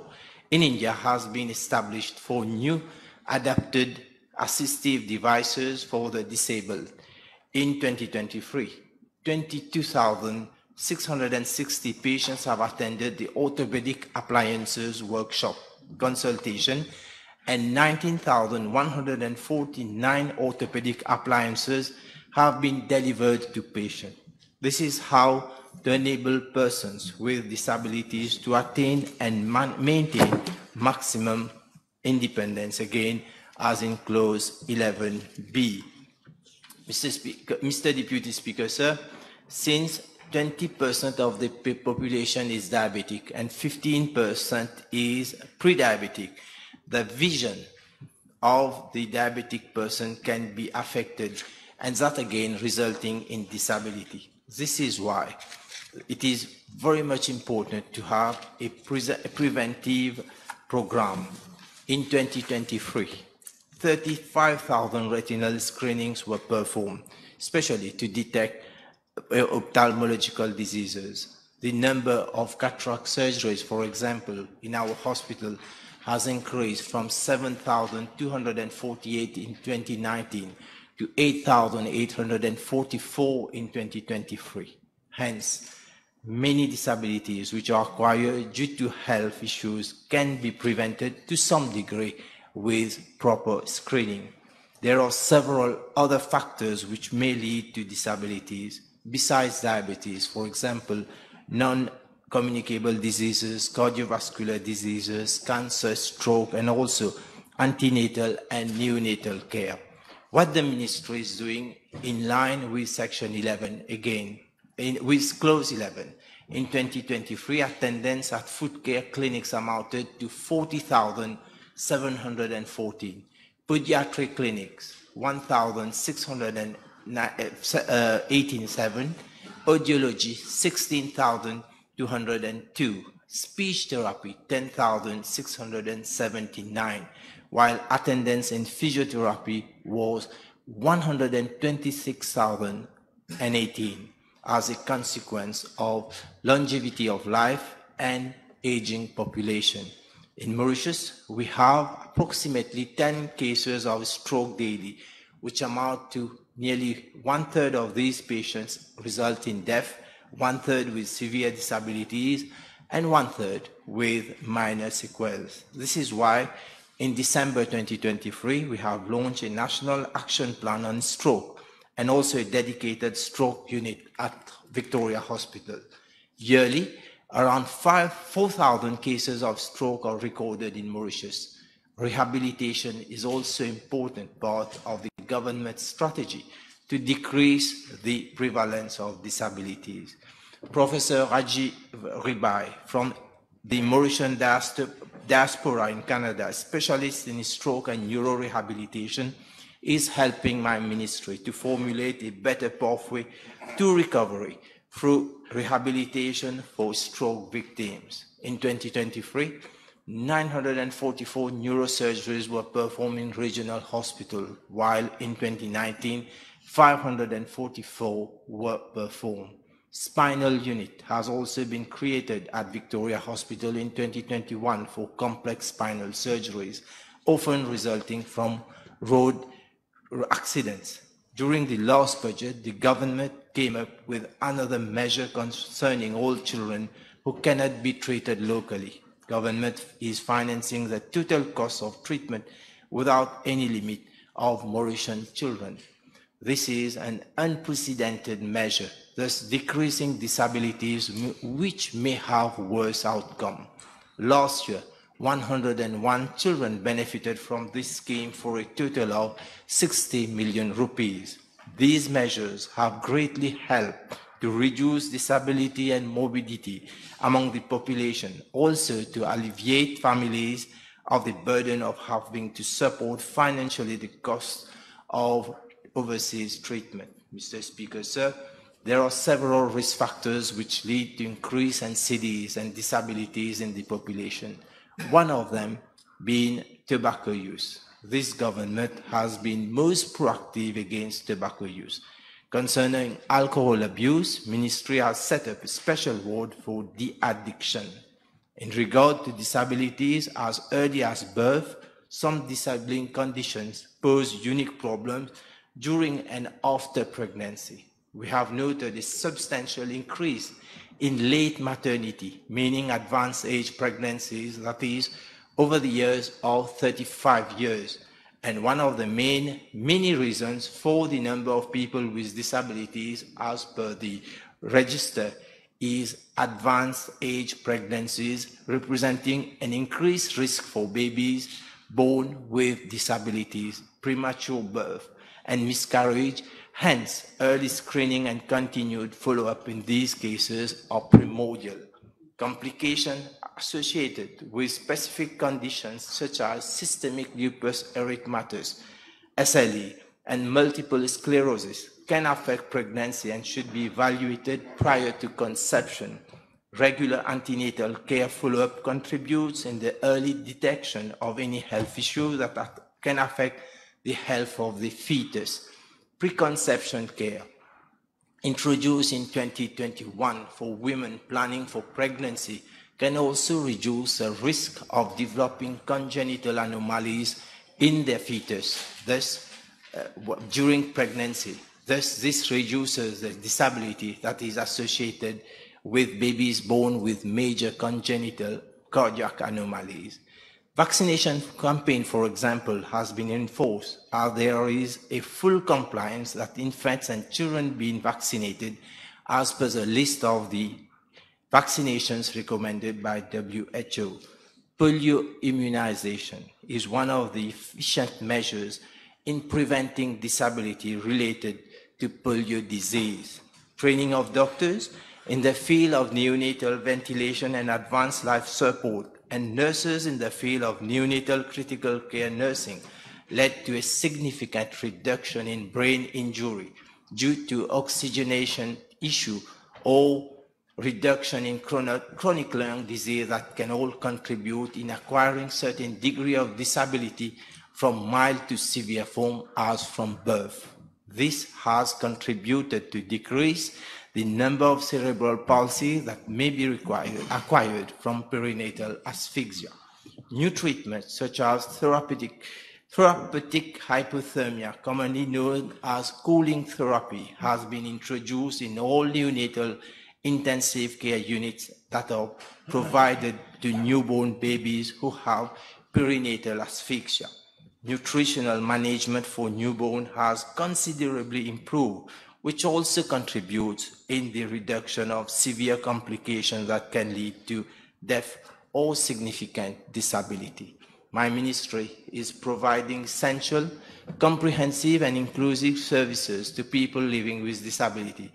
in India, has been established for new adapted assistive devices for the disabled. In 2023, 22,660 patients have attended the orthopedic appliances workshop consultation, and 19,149 orthopedic appliances have been delivered to patients. This is how to enable persons with disabilities to attain and maintain maximum independence, again, as in clause 11b. Mr. Deputy Speaker, sir, since 20% of the population is diabetic and 15% is pre-diabetic, the vision of the diabetic person can be affected, and that again resulting in disability. This is why it is very much important to have a preventive program. In 2023, 35,000 retinal screenings were performed, especially to detect ophthalmological diseases. The number of cataract surgeries, for example, in our hospital has increased from 7,248 in 2019 to 8,844 in 2023. Hence, many disabilities which are acquired due to health issues can be prevented to some degree with proper screening. There are several other factors which may lead to disabilities besides diabetes, for example, non-communicable diseases, cardiovascular diseases, cancer, stroke, and also antenatal and neonatal care. What the Ministry is doing in line with Section 11, again, with Clause 11, in 2023, attendance at foot care clinics amounted to 40,714. Pediatric clinics, 1,687. Audiology, 16,202. Speech therapy, 10,679. While attendance in physiotherapy was 126,018 as a consequence of longevity of life and aging population. In Mauritius, we have approximately 10 cases of stroke daily, which amount to nearly 1/3 of these patients result in death, 1/3 with severe disabilities, and 1/3 with minor sequels. This is why in December 2023, we have launched a national action plan on stroke and also a dedicated stroke unit at Victoria Hospital. Yearly, around 4,000 cases of stroke are recorded in Mauritius. Rehabilitation is also an important part of the government strategy to decrease the prevalence of disabilities. Professor Raji Ribai from the Mauritian diaspora in Canada, a specialist in stroke and neurorehabilitation, is helping my ministry to formulate a better pathway to recovery through rehabilitation for stroke victims. In 2023, 944 neurosurgeries were performed in regional hospitals, while in 2019, 544 were performed. Spinal unit has also been created at Victoria Hospital in 2021 for complex spinal surgeries, often resulting from road accidents. During the last budget, the government came up with another measure concerning all children who cannot be treated locally. Government is financing the total cost of treatment without any limit of Mauritian children. This is an unprecedented measure, thus decreasing disabilities which may have worse outcome. Last year, 101 children benefited from this scheme for a total of 60 million rupees. These measures have greatly helped to reduce disability and morbidity among the population, also to alleviate families of the burden of having to support financially the cost of overseas treatment. Mr. Speaker, sir, there are several risk factors which lead to increased NCDs and disabilities in the population, one of them being tobacco use. This government has been most proactive against tobacco use. Concerning alcohol abuse, Ministry has set up a special ward for de-addiction. In regard to disabilities as early as birth, some disabling conditions pose unique problems during and after pregnancy. We have noted a substantial increase in late maternity, meaning advanced age pregnancies, that is, over the years of 35 years. And one of the many reasons for the number of people with disabilities as per the register is advanced age pregnancies, representing an increased risk for babies born with disabilities, premature birth, and miscarriage. Hence, early screening and continued follow-up in these cases are primordial. Complications associated with specific conditions such as systemic lupus erythematosus, SLE, and multiple sclerosis can affect pregnancy and should be evaluated prior to conception. Regular antenatal care follow-up contributes in the early detection of any health issues that can affect the health of the fetus. Preconception care, introduced in 2021 for women planning for pregnancy, can also reduce the risk of developing congenital anomalies in their fetus, during pregnancy. Thus, this reduces the disability that is associated with babies born with major congenital cardiac anomalies. Vaccination campaign, for example, has been enforced as there is a full compliance that infants and children being vaccinated as per the list of the vaccinations recommended by WHO. Polio immunization is one of the efficient measures in preventing disability related to polio disease. Training of doctors in the field of neonatal ventilation and advanced life support and nurses in the field of neonatal critical care nursing led to a significant reduction in brain injury due to oxygenation issue or reduction in chronic lung disease that can all contribute in acquiring certain degree of disability from mild to severe form as from birth. This has contributed to decrease the number of cerebral palsy that may be acquired from perinatal asphyxia. New treatments such as therapeutic hypothermia, commonly known as cooling therapy, has been introduced in all neonatal intensive care units that are provided to newborn babies who have perinatal asphyxia. Nutritional management for newborn has considerably improved, which also contributes in the reduction of severe complications that can lead to death or significant disability. My ministry is providing essential, comprehensive, and inclusive services to people living with disability,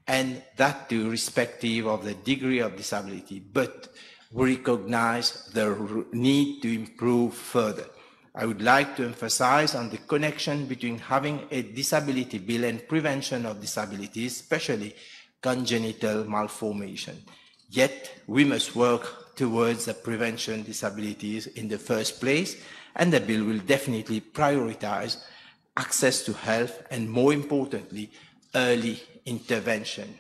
and that too irrespective of the degree of disability, but we recognize the need to improve further. I would like to emphasize on the connection between having a disability bill and prevention of disabilities, especially congenital malformation. Yet, we must work towards the prevention of disabilities in the first place, and the bill will definitely prioritize access to health and, more importantly, early intervention.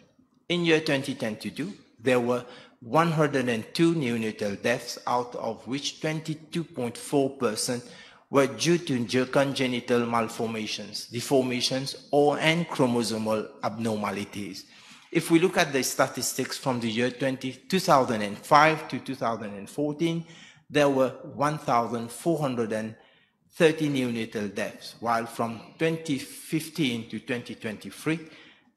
In year 2022, there were 102 neonatal deaths, out of which 22.4% were due to congenital malformations, deformations, and chromosomal abnormalities. If we look at the statistics from the year 2005 to 2014, there were 1,430 neonatal deaths, while from 2015 to 2023,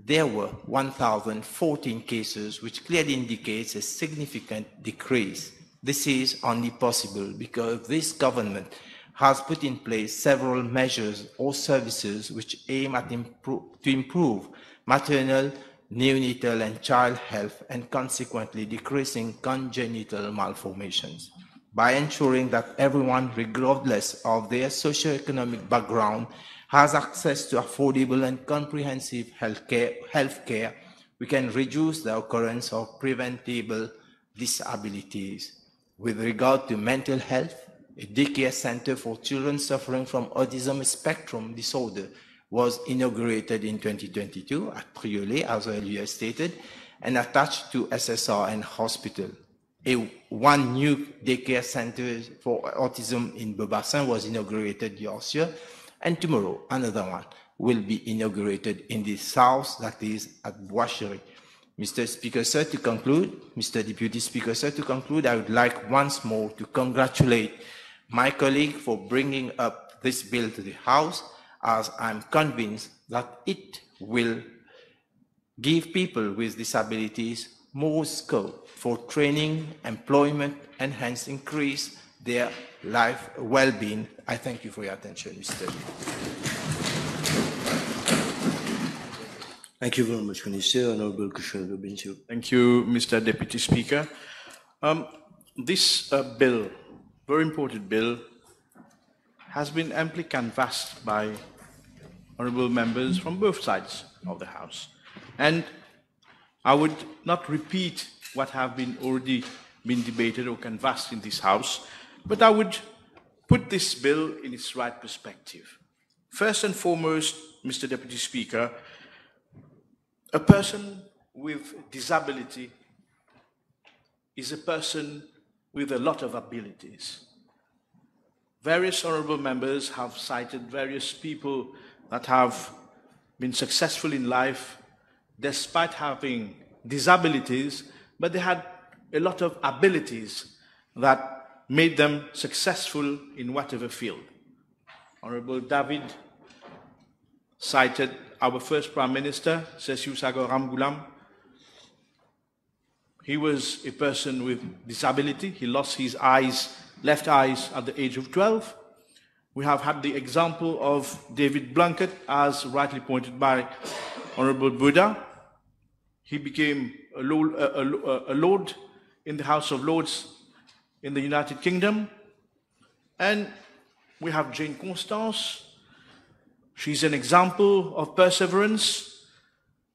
there were 1,014 cases, which clearly indicates a significant decrease. This is only possible because this government has put in place several measures or services which aim at to improve maternal, neonatal and child health and consequently decreasing congenital malformations. By ensuring that everyone, regardless of their socioeconomic background, has access to affordable and comprehensive health care, we can reduce the occurrence of preventable disabilities. With regard to mental health, a daycare center for children suffering from autism spectrum disorder was inaugurated in 2022 at Triolet, as earlier stated, and attached to SSRN Hospital. One new daycare center for autism in Beaubassin was inaugurated last year, and tomorrow another one will be inaugurated in the south, that is at Boischery. Mr. Speaker, sir, to conclude, Mr. Deputy Speaker, sir, to conclude, I would like once more to congratulate my colleague for bringing up this bill to the House, as I'm convinced that it will give people with disabilities more scope for training, employment, and hence increase their life well-being. I thank you for your attention, Mr. Thank you very much, Minister. Honorable Kushner Binchu. Thank you, Mr. Deputy Speaker. This bill, very important bill, has been amply canvassed by honourable members from both sides of the House. And I would not repeat what have been already been debated or canvassed in this House, but I would put this bill in its right perspective. First and foremost, Mr. Deputy Speaker, a person with disability is a person with a lot of abilities. Various honourable members have cited various people that have been successful in life despite having disabilities, but they had a lot of abilities that made them successful in whatever field. Honourable David cited our first Prime Minister, Sessiou Sagar Ramgoolam. He was a person with disability. He lost his left eyes at the age of 12. We have had the example of David Blunkett, as rightly pointed by Honourable Buddha. He became a Lord in the House of Lords in the United Kingdom. And we have Jane Constance. She's an example of perseverance.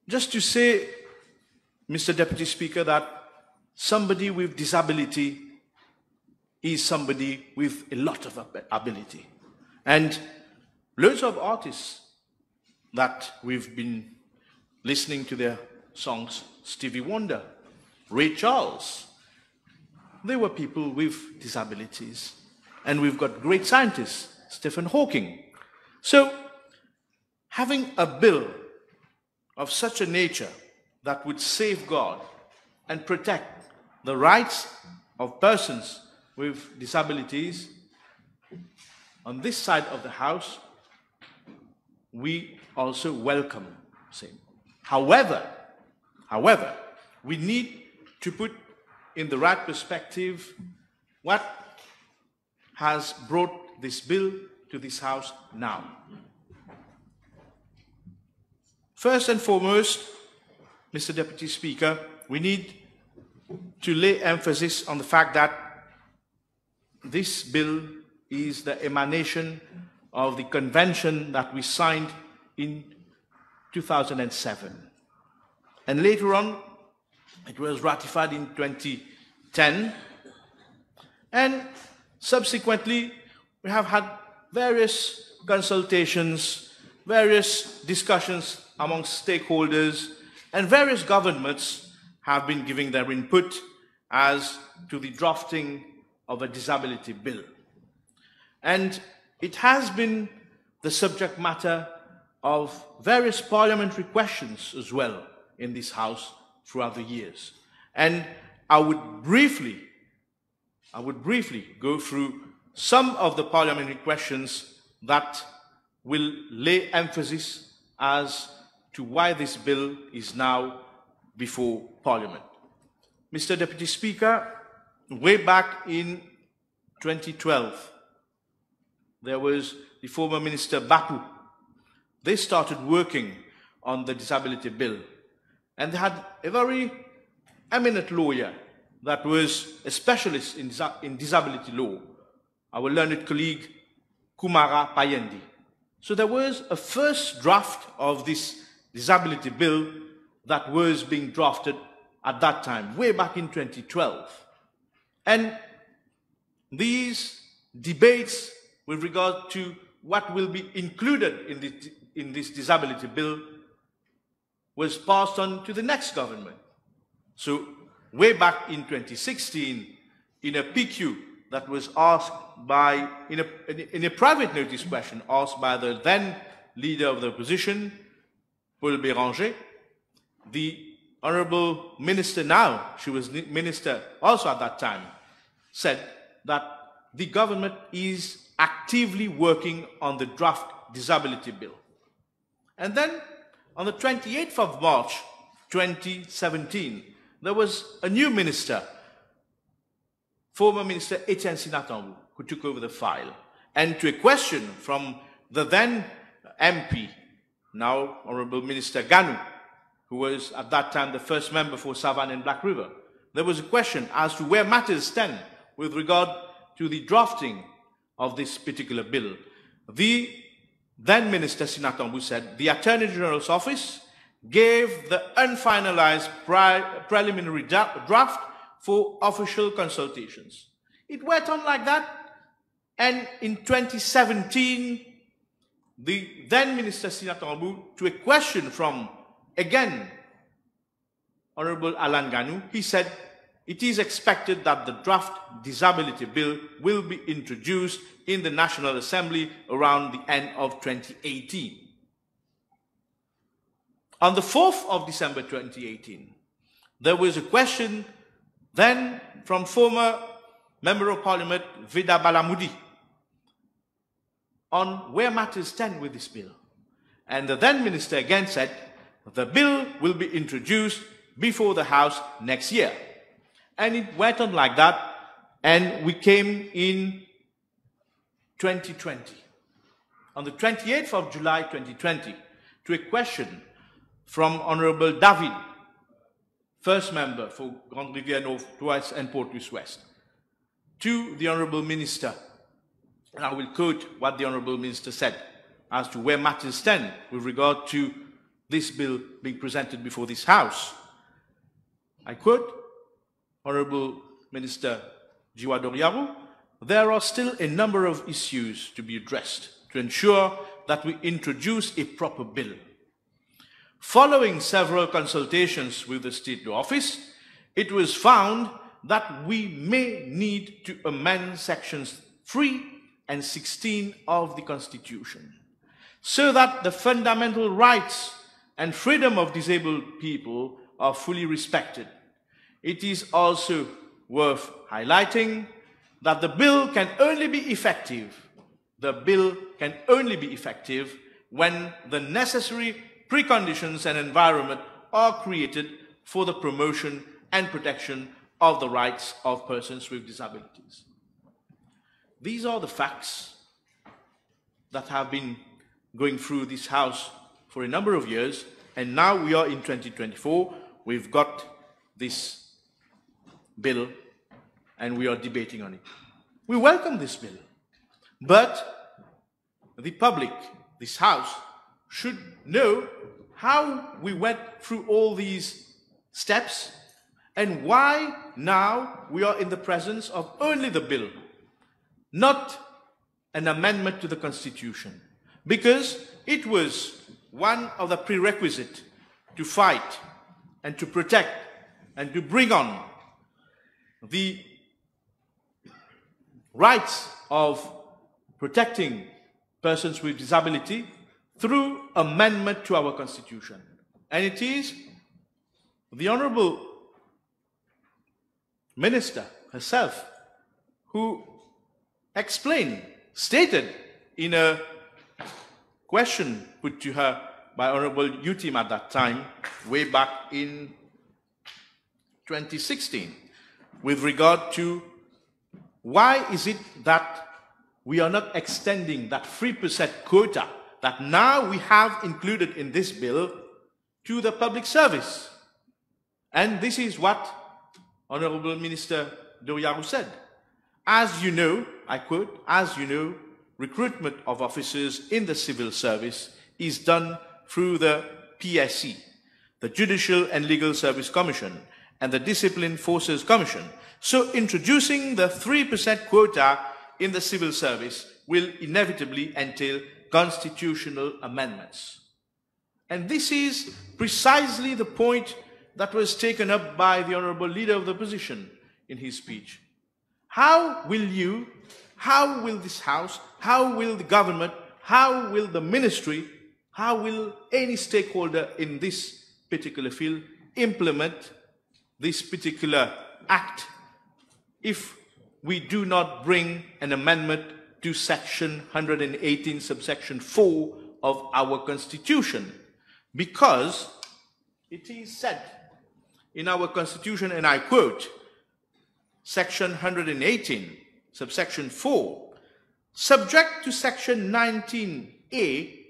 Just to say, Mr. Deputy Speaker, that somebody with disability is somebody with a lot of ability. And loads of artists that we've been listening to their songs, Stevie Wonder, Ray Charles, they were people with disabilities. And we've got great scientists, Stephen Hawking. So, having a bill of such a nature that would safeguard and protect the rights of persons with disabilities on this side of the House, we also welcome same. However, we need to put in the right perspective what has brought this bill to this House now. First and foremost, Mr. Deputy Speaker, we need to lay emphasis on the fact that this bill is the emanation of the convention that we signed in 2007. And later on, it was ratified in 2010. And subsequently, we have had various consultations, various discussions amongst stakeholders, and various governments have been giving their input as to the drafting of a disability bill. And it has been the subject matter of various parliamentary questions as well, in this House throughout the years. And I would briefly go through some of the parliamentary questions that will lay emphasis as to why this bill is now before Parliament. Mr. Deputy Speaker, way back in 2012, there was the former Minister Bapu. They started working on the disability bill, and they had a very eminent lawyer that was a specialist in disability law, our learned colleague Kumara Payendi. So there was a first draft of this disability bill that was being drafted at that time, way back in 2012. And these debates with regard to what will be included in this disability bill was passed on to the next government. So way back in 2016, in a PQ that was asked by, in a private notice question asked by the then leader of the opposition, Paul Béranger, the Honorable Minister now, she was Minister also at that time, said that the government is actively working on the draft disability bill. And then on the 28th of March 2017, there was a new minister, former Minister Etienne Sinatambu, who took over the file. And to a question from the then MP, now Honorable Minister Ganu, who was at that time the first member for Savannah and Black River, there was a question as to where matters stand with regard to the drafting of this particular bill. The then Minister Sinatambu said the Attorney General's office gave the unfinalized preliminary draft for official consultations. It went on like that, and in 2017, the then Minister Sinatambu, to a question from, again, Honorable Alan Ganu, he said, it is expected that the draft disability bill will be introduced in the National Assembly around the end of 2018. On the 4th of December 2018, there was a question then from former Member of Parliament Vida Balamudi on where matters stand with this bill. And the then minister again said, the bill will be introduced before the House next year. And it went on like that, and we came in 2020. On the 28th of July 2020, to a question from Honorable David, first member for Grande Rivière North-Ouest and Port-Louis West, to the Honorable Minister, and I will quote what the Honorable Minister said as to where matters stand with regard to this bill being presented before this House. I quote, Honorable Minister Jiwa Doriaru, there are still a number of issues to be addressed to ensure that we introduce a proper bill. Following several consultations with the State Law Office, it was found that we may need to amend sections 3 and 16 of the Constitution so that the fundamental rights and freedom of disabled people are fully respected. It is also worth highlighting that the bill can only be effective. The bill can only be effective when the necessary preconditions and environment are created for the promotion and protection of the rights of persons with disabilities. These are the facts that have been going through this House for a number of years, and now we are in 2024. We've got this bill, and we are debating on it. We welcome this bill, but the public, this House, should know how we went through all these steps and why now we are in the presence of only the bill, not an amendment to the Constitution, because it was one of the prerequisites to fight and to protect and to bring on the rights of protecting persons with disability through amendment to our Constitution. And it is the Honorable Minister herself, who stated in a question put to her by Honorable Utim at that time, way back in 2016, with regard to why is it that we are not extending that 3% quota that now we have included in this bill to the public service. And this is what Honorable Minister Doriaru said. As you know, I quote, as you know, recruitment of officers in the civil service is done through the PSC, the Judicial and Legal Service Commission, and the Discipline Forces Commission. So introducing the 3% quota in the civil service will inevitably entail constitutional amendments. And this is precisely the point that was taken up by the Honorable Leader of the Opposition in his speech. How will this House, how will the government, how will the ministry, how will any stakeholder in this particular field implement this particular act if we do not bring an amendment to Section 118, subsection 4 of our Constitution? Because it is said in our Constitution, and I quote, Section 118, subsection 4, subject to Section 19A,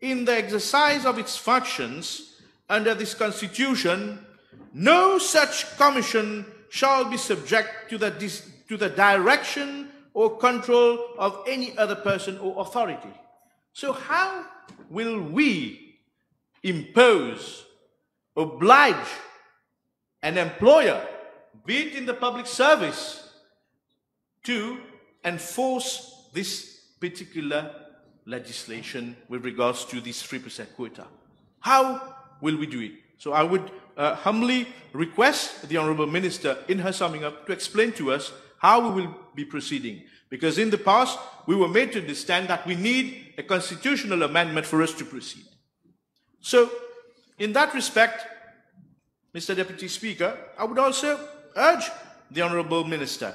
in the exercise of its functions under this Constitution, no such commission shall be subject to the direction or control of any other person or authority. So how will we oblige an employer, be it in the public service, to enforce this particular legislation with regards to this 3% quota? How will we do it? So I would humbly request the Honourable Minister, in her summing up, to explain to us how we will be proceeding. Because in the past, we were made to understand that we need a constitutional amendment for us to proceed. So, in that respect, Mr. Deputy Speaker, I would also urge the Honourable Minister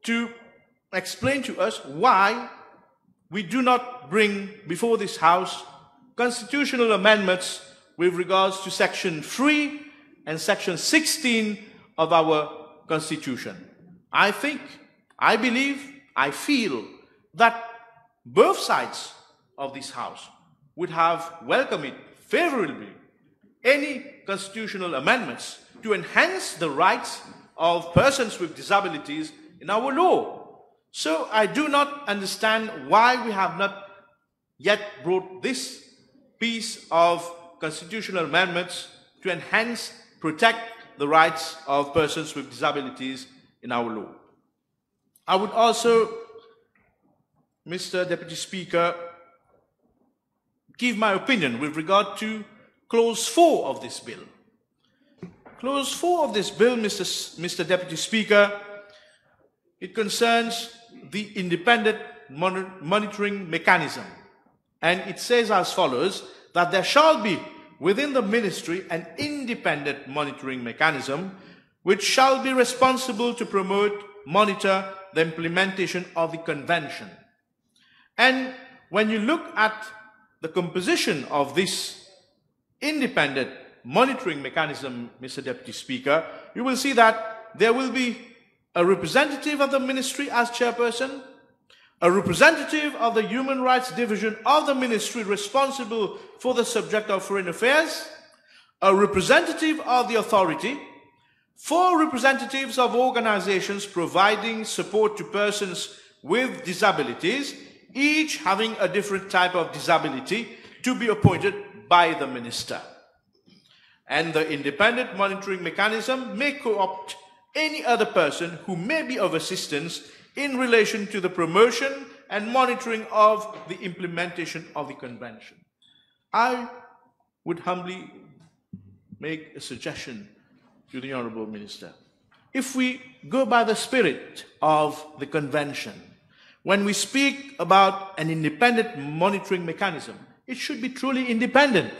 to explain to us why we do not bring before this House constitutional amendments with regards to Section 3 and Section 16 of our Constitution. I feel that both sides of this House would have welcomed it favorably, any constitutional amendments to enhance the rights of persons with disabilities in our law. So I do not understand why we have not yet brought this piece of constitutional amendments to enhance, protect the rights of persons with disabilities in our law. I would also, Mr. Deputy Speaker, give my opinion with regard to Clause 4 of this bill. Clause 4 of this bill, Mr. Deputy Speaker, it concerns the independent monitoring mechanism. And it says as follows, that there shall be within the ministry an independent monitoring mechanism which shall be responsible to promote, monitor the implementation of the convention. And when you look at the composition of this independent monitoring mechanism, Mr. Deputy Speaker, you will see that there will be a representative of the ministry as chairperson, a representative of the Human Rights Division of the ministry responsible for the subject of foreign affairs, a representative of the authority, 4 representatives of organizations providing support to persons with disabilities, each having a different type of disability, to be appointed by the minister. And the independent monitoring mechanism may co-opt any other person who may be of assistance in relation to the promotion and monitoring of the implementation of the convention. I would humbly make a suggestion to the Honourable Minister. If we go by the spirit of the convention, when we speak about an independent monitoring mechanism, it should be truly independent.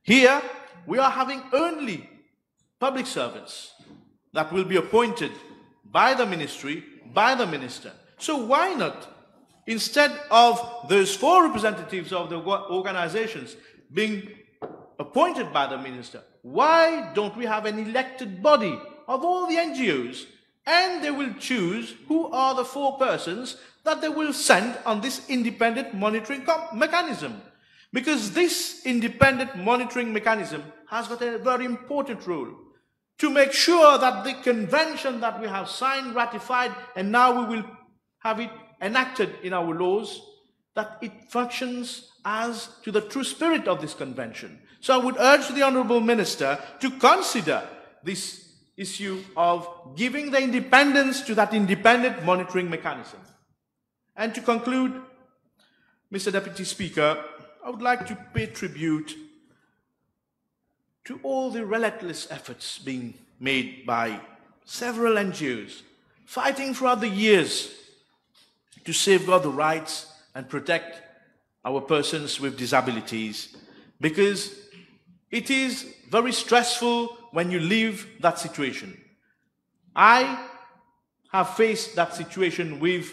Here, we are having only public servants that will be appointed by the ministry, by the minister. So why not, instead of those 4 representatives of the organizations being appointed by the minister, why don't we have an elected body of all the NGOs, and they will choose who are the 4 persons that they will send on this independent monitoring mechanism? Because this independent monitoring mechanism has got a very important role to make sure that the convention that we have signed, ratified, and now we will have it enacted in our laws, that it functions as to the true spirit of this convention. So I would urge the Honourable Minister to consider this issue of giving the independence to that independent monitoring mechanism. And to conclude, Mr. Deputy Speaker, I would like to pay tribute to all the relentless efforts being made by several NGOs, fighting throughout the years to safeguard the rights and protect our persons with disabilities, because it is very stressful when you leave that situation. I have faced that situation with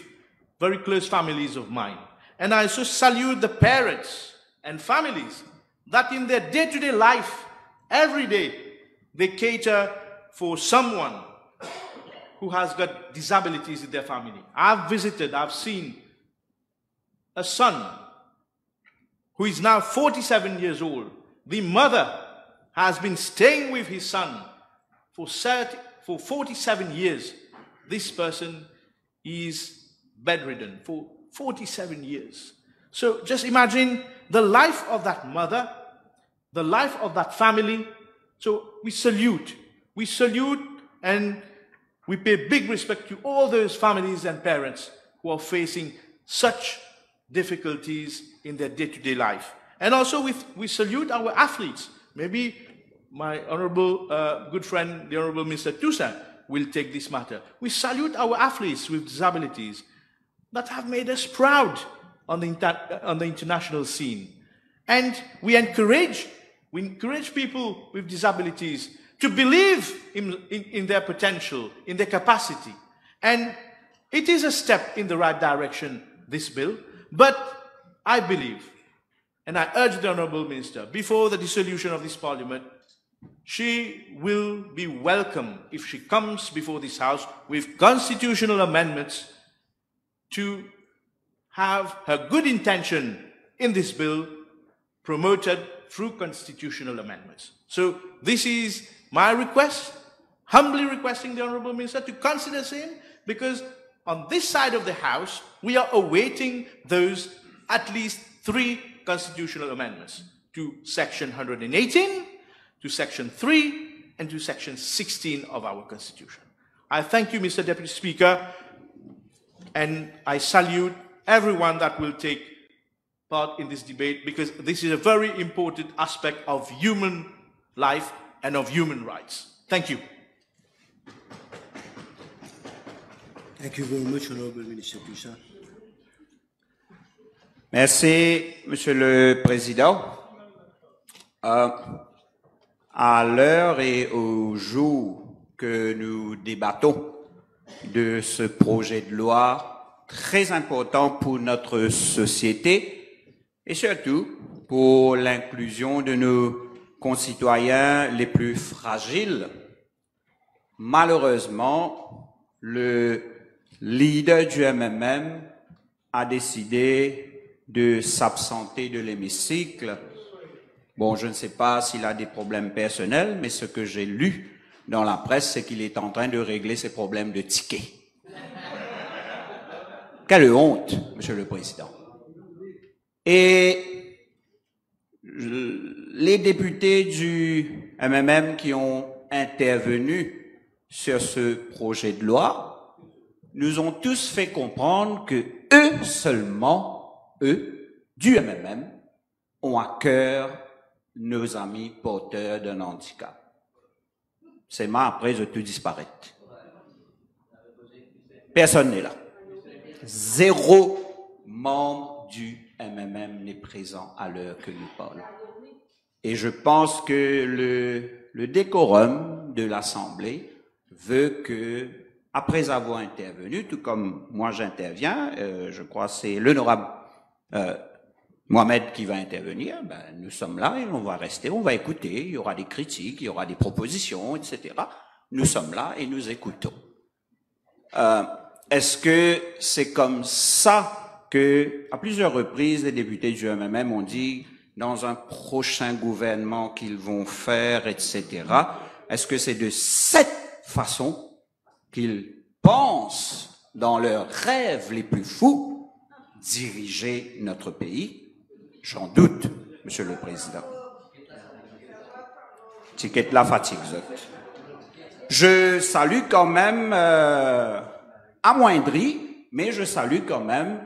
very close families of mine, and I so salute the parents and families that in their day-to-day life, every day, they cater for someone who has got disabilities in their family. I've visited, I've seen a son who is now 47 years old. The mother has been staying with his son for 47 years. This person is bedridden for 47 years. So just imagine the life of that mother, the life of that family. So we salute and we pay big respect to all those families and parents who are facing such difficulties in their day-to-day life. And also we salute our athletes. Maybe my honorable good friend, the Honorable Mr. Toussaint, will take this matter. We salute our athletes with disabilities that have made us proud on the international scene. And we encourage people with disabilities to believe in their potential, in their capacity. And it is a step in the right direction, this bill. But I believe, and I urge the Honourable Minister, before the dissolution of this Parliament, she will be welcome if she comes before this House with constitutional amendments to have her good intention in this bill promoted through constitutional amendments. So this is my request, humbly requesting the Honourable Minister to consider same, because on this side of the House, we are awaiting those at least 3 constitutional amendments to Section 118, to Section 3, and to Section 16 of our Constitution. I thank you, Mr. Deputy Speaker, and I salute everyone that will take part in this debate, because this is a very important aspect of human life and of human rights. Thank you. Thank you very much, Honorable Minister Toussaint. Merci, Monsieur le Président. À l'heure et au jour que nous débattons de ce projet de loi très important pour notre société et surtout pour l'inclusion de nos concitoyens les plus fragiles, malheureusement, le leader du MMM a décidé de s'absenter de l'hémicycle. Bon, je ne sais pas s'il a des problèmes personnels, mais ce que j'ai lu dans la presse, c'est qu'il est en train de régler ses problèmes de tickets. Quelle honte, Monsieur le Président. Et les députés du MMM qui ont intervenu sur ce projet de loi nous ont tous fait comprendre que eux seulement, eux, du MMM, ont à cœur nos amis porteurs d'un handicap. C'est moi après de tout disparaître. Personne n'est là. 0 membre du MMM n'est présent à l'heure que nous parlons. Et je pense que le décorum de l'Assemblée veut que, après avoir intervenu, tout comme moi j'interviens, je crois que c'est l'honorable Mohamed qui va intervenir, ben, nous sommes là et on va rester, on va écouter, il y aura des critiques, il y aura des propositions, etc. Nous sommes là et nous écoutons. Est-ce que c'est comme ça que, à plusieurs reprises, les députés du MMM ont dit dans un prochain gouvernement qu'ils vont faire, etc. Est-ce que c'est de cette façon qu'ils pensent, dans leurs rêves les plus fous, diriger notre pays? J'en doute, Monsieur le Président. Ticket la fatigue, je salue quand même, amoindri, mais je salue quand même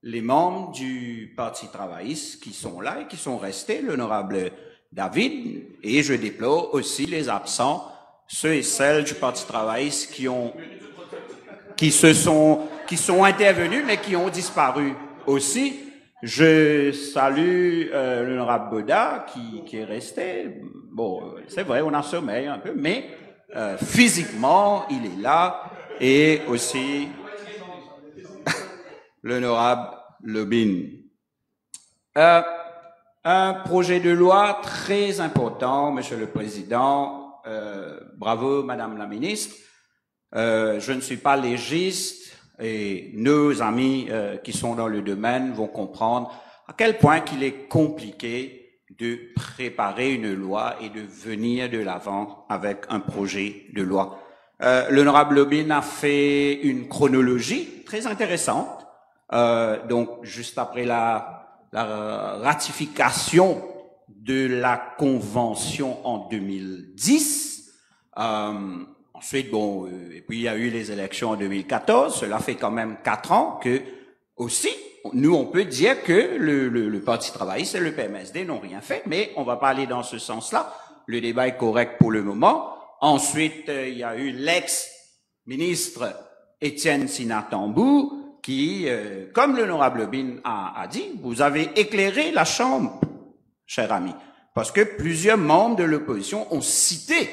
les membres du Parti travailliste qui sont là et qui sont restés, l'honorable David, et je déplore aussi les absents, ceux et celles du Parti travailliste qui sont intervenus mais qui ont disparu aussi. Je salue l'honorable Boda qui est resté. Bon, c'est vrai, on a sommeil un peu, mais physiquement, il est là, et aussi l'honorable Lobin. Un projet de loi très important, Monsieur le Président. Bravo, Madame la Ministre. Je ne suis pas légiste et nos amis qui sont dans le domaine vont comprendre à quel point qu'il est compliqué de préparer une loi et de venir de l'avant avec un projet de loi. L'honorable Lobin a fait une chronologie très intéressante. Donc, juste après la ratification de la Convention en 2010, ensuite, bon, et puis il y a eu les élections en 2014, cela fait quand même 4 ans que, aussi, nous, on peut dire que le Parti travailliste et le PMSD n'ont rien fait, mais on va pas aller dans ce sens-là. Le débat est correct pour le moment. Ensuite, il y a eu l'ex-ministre Étienne Sinatambou qui, comme l'honorable Bin a dit, vous avez éclairé la Chambre, cher ami, parce que plusieurs membres de l'opposition ont cité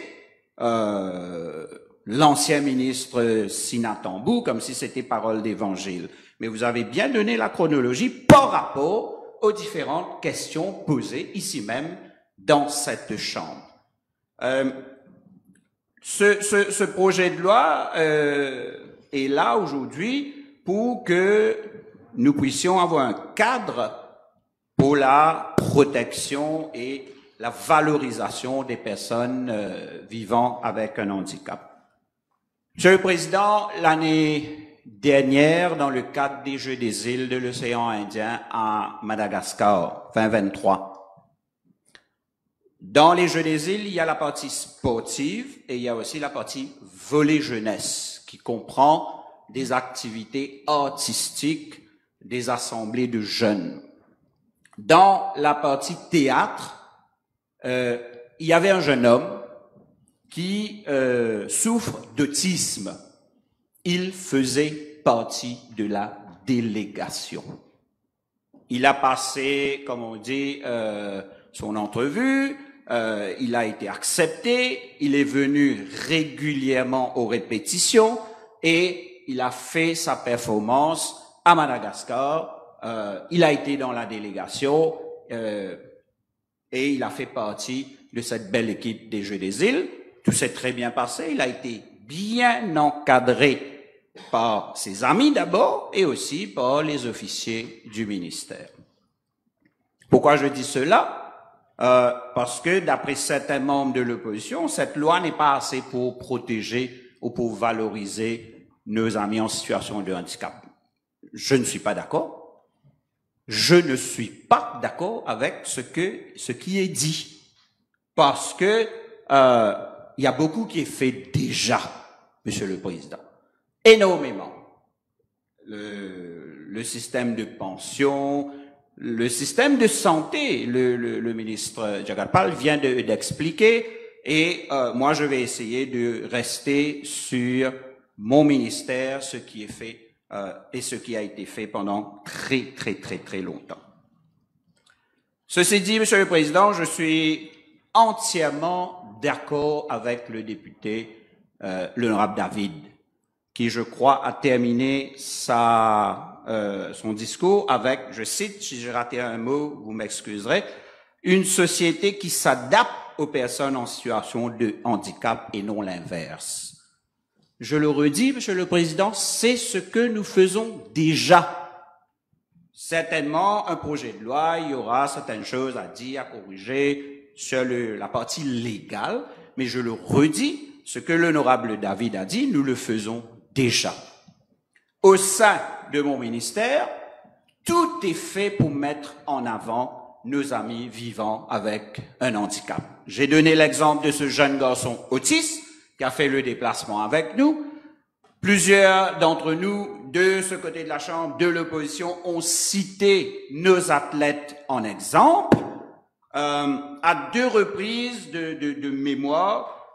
l'ancien ministre Sinatambou comme si c'était parole d'évangile. Mais vous avez bien donné la chronologie par rapport aux différentes questions posées ici même dans cette Chambre. Ce projet de loi est là aujourd'hui pour que nous puissions avoir un cadre pour la protection et la valorisation des personnes vivant avec un handicap. Monsieur le Président, l'année dernière, dans le cadre des Jeux des îles de l'océan Indien à Madagascar, 2023, dans les Jeux des îles, il y a la partie sportive et il y a aussi la partie volley jeunesse qui comprend des activités artistiques, des assemblées de jeunes. Dans la partie théâtre, il y avait un jeune homme qui souffre d'autisme. Il faisait partie de la délégation. Il a passé, comme on dit, son entrevue, il a été accepté, il est venu régulièrement aux répétitions et il a fait sa performance à Madagascar. Il a été dans la délégation et il a fait partie de cette belle équipe des Jeux des îles. Tout s'est très bien passé. Il a été bien encadré par ses amis d'abord et aussi par les officiers du ministère. Pourquoi je dis cela? Parce que d'après certains membres de l'opposition, cette loi n'est pas assez pour protéger ou pour valoriser nos amis en situation de handicap. Je ne suis pas d'accord. Je ne suis pas d'accord avec ce qui est dit. Parce que il y a beaucoup qui est fait déjà, Monsieur le Président. Énormément. Le système de pension, le système de santé, le ministre Jagarpal vient d'expliquer, et moi je vais essayer de rester sur mon ministère, ce qui est fait et ce qui a été fait pendant très longtemps. Ceci dit, Monsieur le Président, je suis entièrement d'accord avec le député, l'honorable David, qui, je crois, a terminé son discours avec, je cite, si j'ai raté un mot, vous m'excuserez, une société qui s'adapte aux personnes en situation de handicap et non l'inverse. Je le redis, Monsieur le Président, c'est ce que nous faisons déjà. Certainement, un projet de loi, il y aura certaines choses à dire, à corriger sur la partie légale, mais je le redis, ce que l'honorable David a dit, nous le faisons déjà. Au sein de mon ministère, tout est fait pour mettre en avant nos amis vivant avec un handicap. J'ai donné l'exemple de ce jeune garçon autiste qui a fait le déplacement avec nous. Plusieurs d'entre nous, de ce côté de la Chambre, de l'opposition, ont cité nos athlètes en exemple. À 2 reprises de mémoire,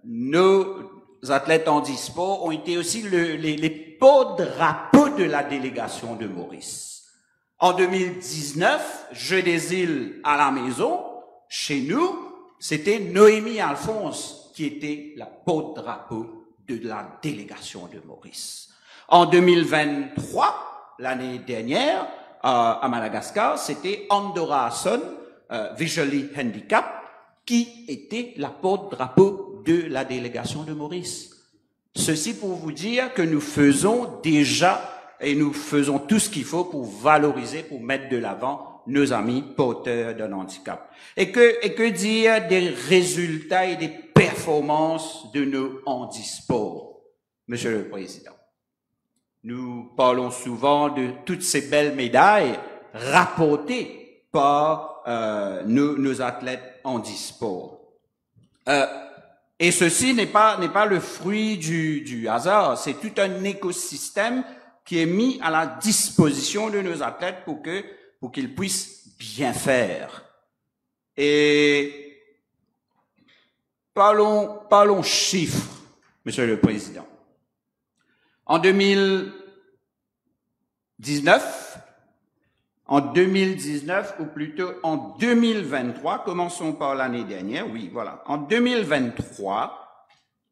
nos athlètes handisport ont été aussi les porte-drapeaux de la délégation de Maurice. En 2019, Jeux des îles à la maison, chez nous, c'était Noémie Alphonse qui était la porte-drapeau de la délégation de Maurice. En 2023, l'année dernière, à Madagascar, c'était Andorra Hasson, visually handicap, qui était la porte-drapeau de la délégation de Maurice. Ceci pour vous dire que nous faisons déjà et nous faisons tout ce qu'il faut pour valoriser, pour mettre de l'avant nos amis porteurs d'un handicap. Et que dire des résultats et des performances de nos handisports, Monsieur le Président? Nous parlons souvent de toutes ces belles médailles rapportées par nos athlètes handisports. Et ceci n'est pas le fruit du hasard, c'est tout un écosystème qui est mis à la disposition de nos athlètes pour qu'ils puissent bien faire. Et parlons chiffres, Monsieur le Président. En 2019, ou plutôt en 2023, commençons par l'année dernière, oui, voilà. En 2023,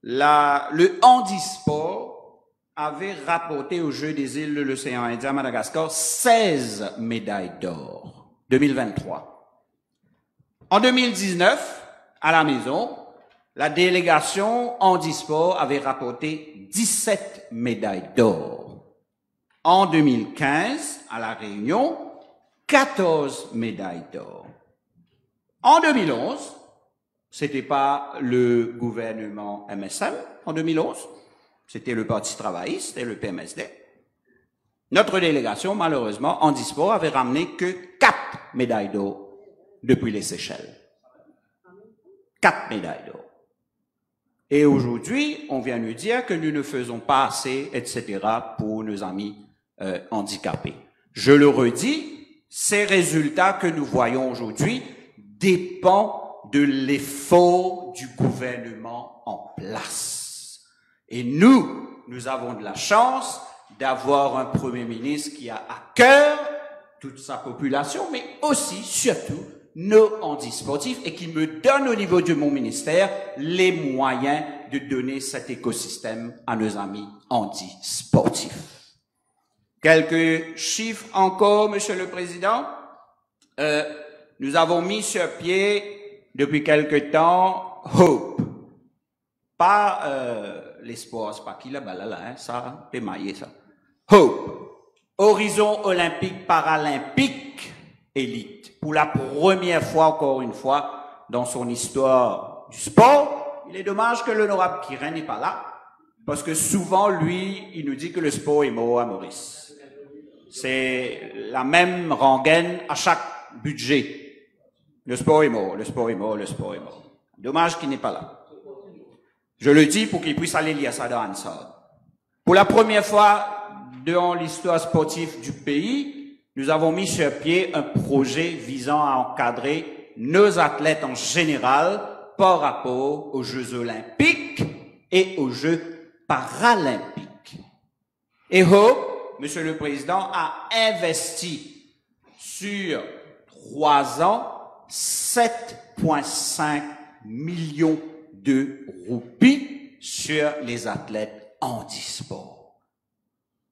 le handisport avait rapporté aux Jeux des îles de l'océan Indien à Madagascar 16 médailles d'or. 2023. En 2019, à la maison, la délégation handisport avait rapporté 17 médailles d'or. En 2015, à La Réunion, 14 médailles d'or. En 2011, c'était pas le gouvernement MSM, en 2011, c'était le Parti travailliste et le PMSD. Notre délégation, malheureusement, handisport, avait ramené que 4 médailles d'or depuis les Seychelles. 4 médailles d'or. Et aujourd'hui, on vient nous dire que nous ne faisons pas assez, etc., pour nos amis handicapés. Je le redis, ces résultats que nous voyons aujourd'hui dépendent de l'effort du gouvernement en place. Et nous avons de la chance d'avoir un Premier ministre qui a à cœur toute sa population, mais aussi, surtout, nos handisportifs et qui me donne au niveau de mon ministère les moyens de donner cet écosystème à nos amis handisportifs. Quelques chiffres encore, Monsieur le Président. Nous avons mis sur pied depuis quelque temps Hope. Pas l'espoir, c'est pas qui là-bas, là, ça, c'est maillé, ça. Hope. Horizon olympique paralympique élite. Pour la première fois, encore une fois, dans son histoire du sport, il est dommage que l'honorable Kirin n'est pas là, parce que souvent, lui, il nous dit que le sport est mort à Maurice. C'est la même rengaine à chaque budget. Le sport est mort, le sport est mort, le sport est mort. Dommage qu'il n'est pas là. Je le dis pour qu'il puisse aller lire ça dans Hansard. Pour la première fois dans l'histoire sportive du pays, nous avons mis sur pied un projet visant à encadrer nos athlètes en général par rapport aux Jeux olympiques et aux Jeux paralympiques. Et Hope, Monsieur le Président, a investi sur 3 ans 7,5 millions de roupies sur les athlètes handisport.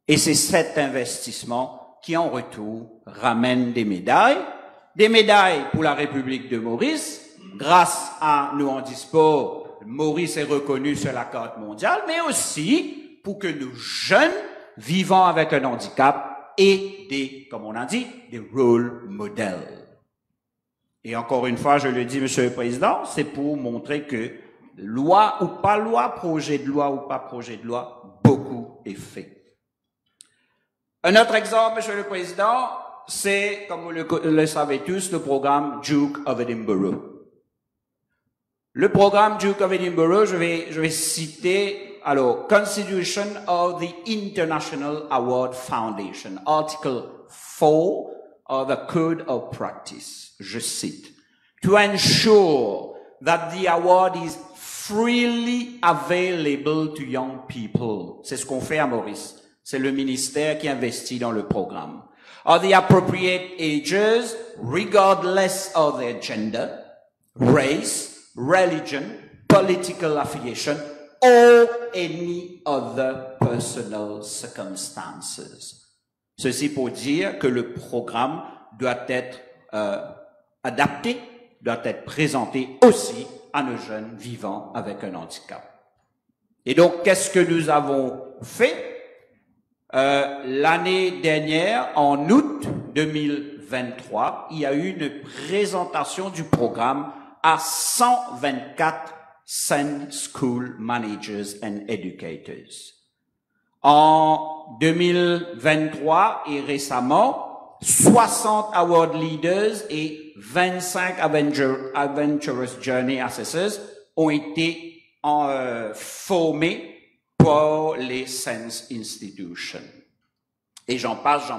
Et c'est cet investissement qui, en retour, ramène des médailles pour la République de Maurice. Grâce à nos handisports, Maurice est reconnu sur la carte mondiale, mais aussi pour que nos jeunes vivant avec un handicap aient des, comme on a dit, des role models. Et encore une fois, je le dis, Monsieur le Président, c'est pour montrer que loi ou pas loi, projet de loi ou pas projet de loi, beaucoup est fait. Un autre exemple, Monsieur le Président, c'est, comme vous le savez tous, le programme Duke of Edinburgh. Le programme Duke of Edinburgh, je vais citer, alors, Constitution of the International Award Foundation, Article 4 of the Code of Practice. Je cite, to ensure that the award is freely available to young people. C'est ce qu'on fait à Maurice. C'est le ministère qui investit dans le programme. Are the appropriate ages, regardless of their gender, race, religion, political affiliation, or any other personal circumstances. Ceci pour dire que le programme doit être adapté, doit être présenté aussi à nos jeunes vivant avec un handicap. Et donc, qu'est-ce que nous avons fait? L'année dernière, en août 2023, il y a eu une présentation du programme à 124 Sense School Managers and Educators. En 2023 et récemment, 60 Award Leaders et 25 Adventurous Journey Assessors ont été formés pour les Sense Institutions. Et j'en passe.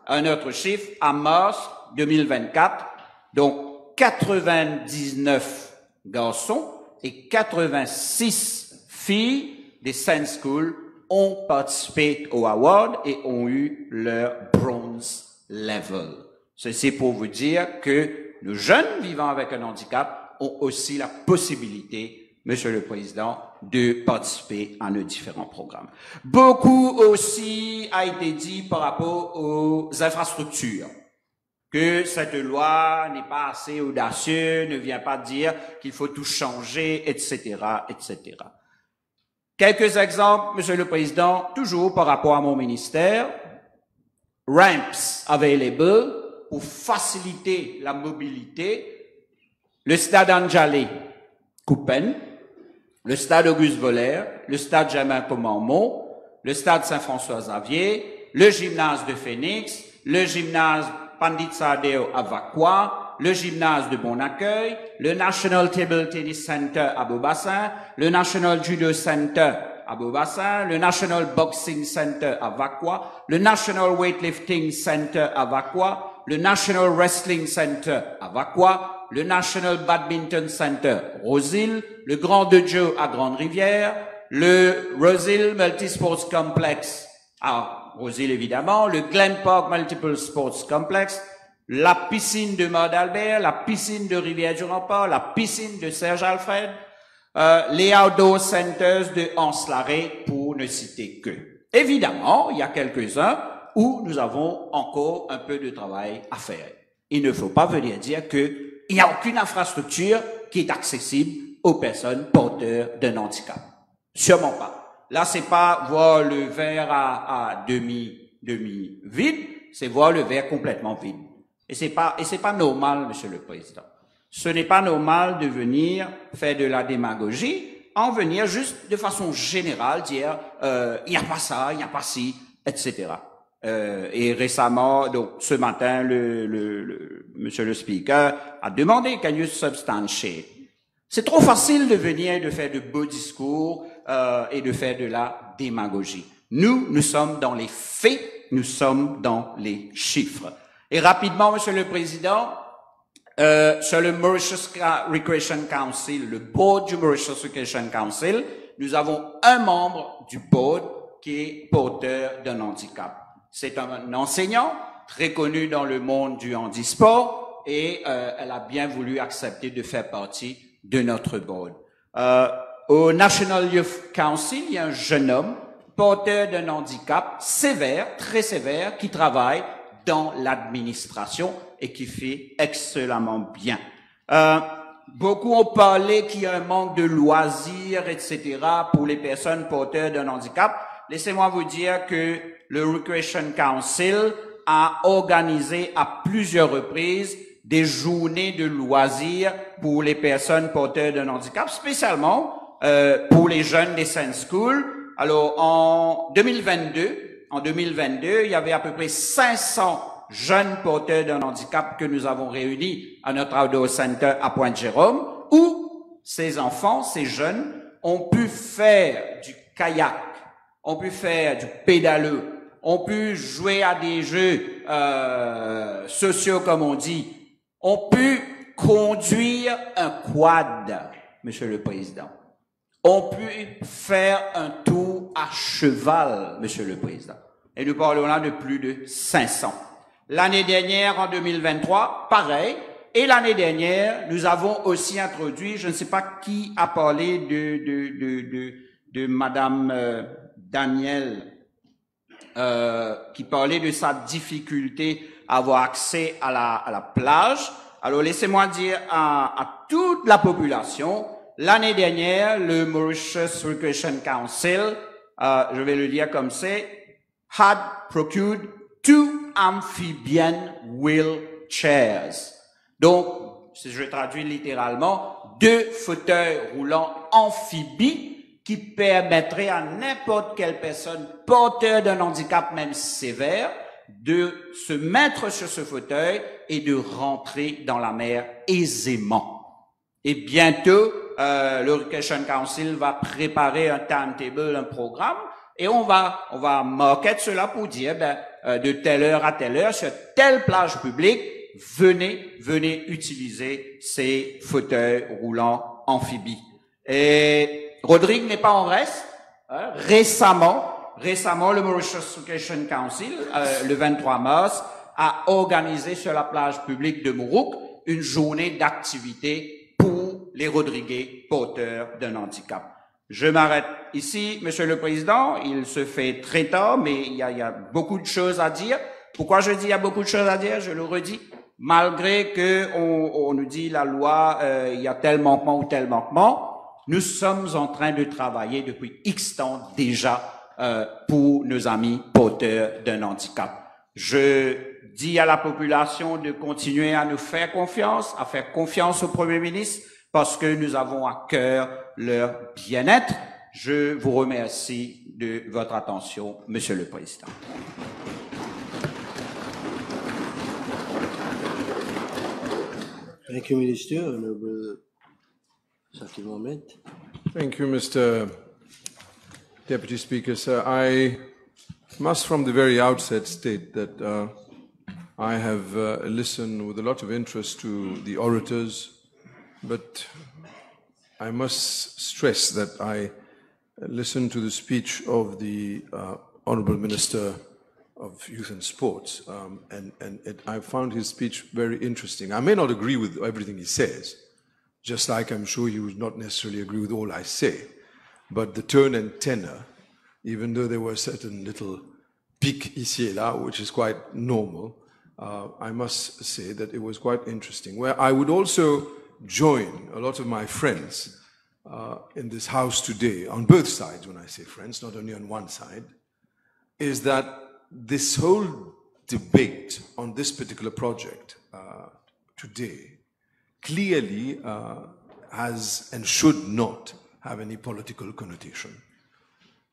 Un autre chiffre, à mars 2024, donc 99 garçons et 86 filles des Sense School ont participé au award et ont eu leur bronze level. Ceci pour vous dire que nos jeunes vivant avec un handicap ont aussi la possibilité, Monsieur le Président, de participer à nos différents programmes. Beaucoup aussi a été dit par rapport aux infrastructures, que cette loi n'est pas assez audacieuse, ne vient pas dire qu'il faut tout changer, etc., etc. Quelques exemples, Monsieur le Président, toujours par rapport à mon ministère. Ramps available pour faciliter la mobilité. Le stade Anjalé, Coupen, le stade Auguste Voller, le stade Germain Comormont, le stade Saint-François-Xavier, le gymnase de Phoenix, le gymnase Pandit Sardeo à Vacqua, le gymnase de Bon Accueil, le National Table Tennis Center à Beaubassin, le National Judo Center à Beaubassin, le National Boxing Center à Vacqua, le National Weightlifting Center à Vacqua, le National Wrestling Center à Vacqua, le National Badminton Center Rosehill, le Grand Dojo à Grande-Rivière, le Rosehill Multisports Complex à Rosehill évidemment, le Glen Park Multiple Sports Complex, la piscine de Mort-d'Albert, la piscine de Rivière-du-Rempart, la piscine de Serge-Alfred, les Outdoor Centers de Anse-Larrey, pour ne citer que. Évidemment, il y a quelques-uns où nous avons encore un peu de travail à faire. Il ne faut pas venir dire qu'il n'y a aucune infrastructure qui est accessible aux personnes porteurs d'un handicap. Sûrement pas. Là, c'est pas voir le verre à demi vide, c'est voir le verre complètement vide. Et c'est pas normal, Monsieur le Président. Ce n'est pas normal de venir faire de la démagogie, en venir juste de façon générale dire il n'y a pas ça, il n'y a pas ci, etc. Et récemment, donc ce matin, Monsieur le Speaker a demandé can you substantiate. C'est trop facile de venir et de faire de beaux discours et de faire de la démagogie. Nous sommes dans les faits, nous sommes dans les chiffres. Et rapidement, Monsieur le Président, sur le Mauritius Recreation Council, le board du Mauritius Recreation Council, nous avons un membre du board qui est porteur d'un handicap. C'est un enseignant très connu dans le monde du handisport, et elle a bien voulu accepter de faire partie de notre board. Au National Youth Council, il y a un jeune homme porteur d'un handicap sévère, très sévère, qui travaille dans l'administration et qui fait excellemment bien. Beaucoup ont parlé qu'il y a un manque de loisirs, etc. pour les personnes porteurs d'un handicap. Laissez-moi vous dire que le Recreation Council a organisé à plusieurs reprises des journées de loisirs pour les personnes porteurs d'un handicap, spécialement pour les jeunes des Saint School. Alors, en 2022, il y avait à peu près 500 jeunes porteurs d'un handicap que nous avons réunis à notre Outdoor Center à Pointe-Jérôme, où ces enfants, ces jeunes, ont pu faire du kayak, ont pu faire du pédaleux, ont pu jouer à des jeux sociaux, comme on dit, ont pu conduire un quad, Monsieur le Président, ont pu faire un tour à cheval, Monsieur le Président. Et nous parlons là de plus de 500. L'année dernière, en 2023, pareil. Et l'année dernière, nous avons aussi introduit, je ne sais pas qui a parlé de Madame Danielle, qui parlait de sa difficulté à avoir accès à la plage. Alors, laissez-moi dire à toute la population, l'année dernière, le Mauritius Recreation Council, je vais le dire comme c'est, had procured 2 amphibian wheelchairs. Donc, si je traduis littéralement, 2 fauteuils roulants amphibies qui permettraient à n'importe quelle personne porteur d'un handicap même sévère de se mettre sur ce fauteuil et de rentrer dans la mer aisément. Et bientôt, le Recreation Council va préparer un timetable, un programme, et on va marquer cela pour dire, de telle heure à telle heure, sur telle plage publique, venez utiliser ces fauteuils roulants amphibies. Et Rodrigue n'est pas en reste. Récemment, le Mauritius Recreation Council, le 23 mars, a organisé sur la plage publique de Mourouk une journée d'activité pour les Rodriguais porteurs d'un handicap. Je m'arrête ici, Monsieur le Président. Il se fait très tard, mais il y a beaucoup de choses à dire. Pourquoi je dis il y a beaucoup de choses à dire? Je le redis. Malgré que on nous dit la loi, il y a tel manquement ou tel manquement, nous sommes en train de travailler depuis X temps déjà pour nos amis porteurs d'un handicap. Je dis à la population de continuer à nous faire confiance, à faire confiance au Premier ministre, parce que nous avons à cœur leur bien-être. Je vous remercie de votre attention, Monsieur le Président. Thank you, Minister. Honorable Saki Mohammed. Thank you, Mr. Deputy Speaker. Sir, I must from the very outset state that I have listened with a lot of interest to the orators, but I must stress that I listened to the speech of the Honourable Minister of Youth and Sports, I found his speech very interesting. I may not agree with everything he says, just like I'm sure he would not necessarily agree with all I say, but the tone and tenor, even though there were certain little piques ici et là, which is quite normal, I must say that it was quite interesting. Where I would also join a lot of my friends in this house today, on both sides when I say friends, not only on one side, is that this whole debate on this particular project today clearly has and should not have any political connotation.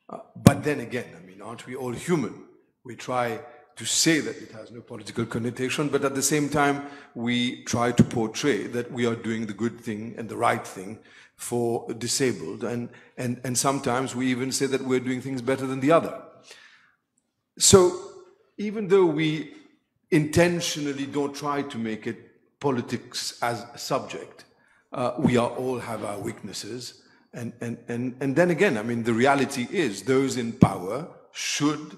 But then again, I mean, aren't we all human? We try to say that it has no political connotation, but at the same time, we try to portray that we are doing the good thing and the right thing for disabled, and sometimes we even say that we're doing things better than the other. So, even though we intentionally don't try to make it politics as a subject, we all have our weaknesses, and then again, I mean, the reality is those in power should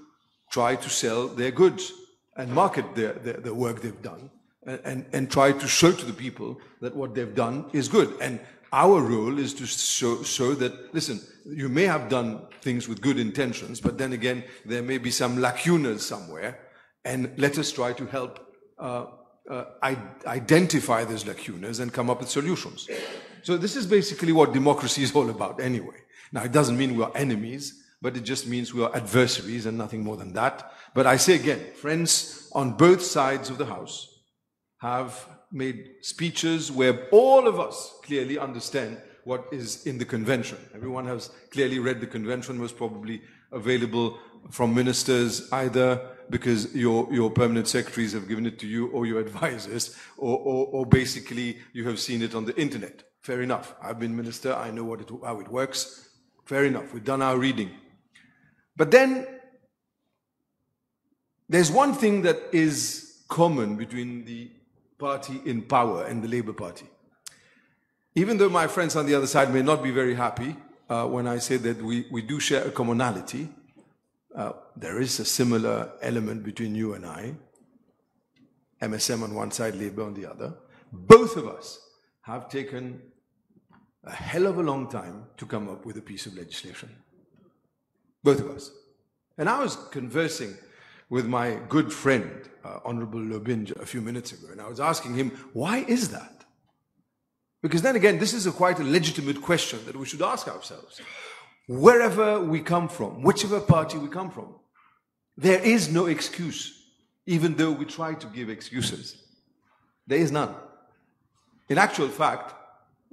try to sell their goods and market the work they've done, and try to show to the people that what they've done is good. And our role is to show that, listen, you may have done things with good intentions, but then again, there may be some lacunas somewhere, and let us try to help identify those lacunas and come up with solutions. So this is basically what democracy is all about anyway. Now, it doesn't mean we are enemies, but it just means we are adversaries and nothing more than that. But I say again, friends on both sides of the House have made speeches where all of us clearly understand what is in the convention. Everyone has clearly read the convention, was probably available from ministers either because your permanent secretaries have given it to you or your advisors, or basically you have seen it on the internet. Fair enough. I've been minister, I know how it works. Fair enough, we've done our reading. But then there's one thing that is common between the party in power and the Labour Party. Even though my friends on the other side may not be very happy when I say that we do share a commonality, there is a similar element between you and I, MSM on one side, Labour on the other. Both of us have taken a hell of a long time to come up with a piece of legislation. Both of us. And I was conversing with my good friend, Honorable Lobinja, a few minutes ago, and I was asking him, why is that? Because then again, this is quite a legitimate question that we should ask ourselves. Wherever we come from, whichever party we come from, there is no excuse, even though we try to give excuses. There is none. In actual fact,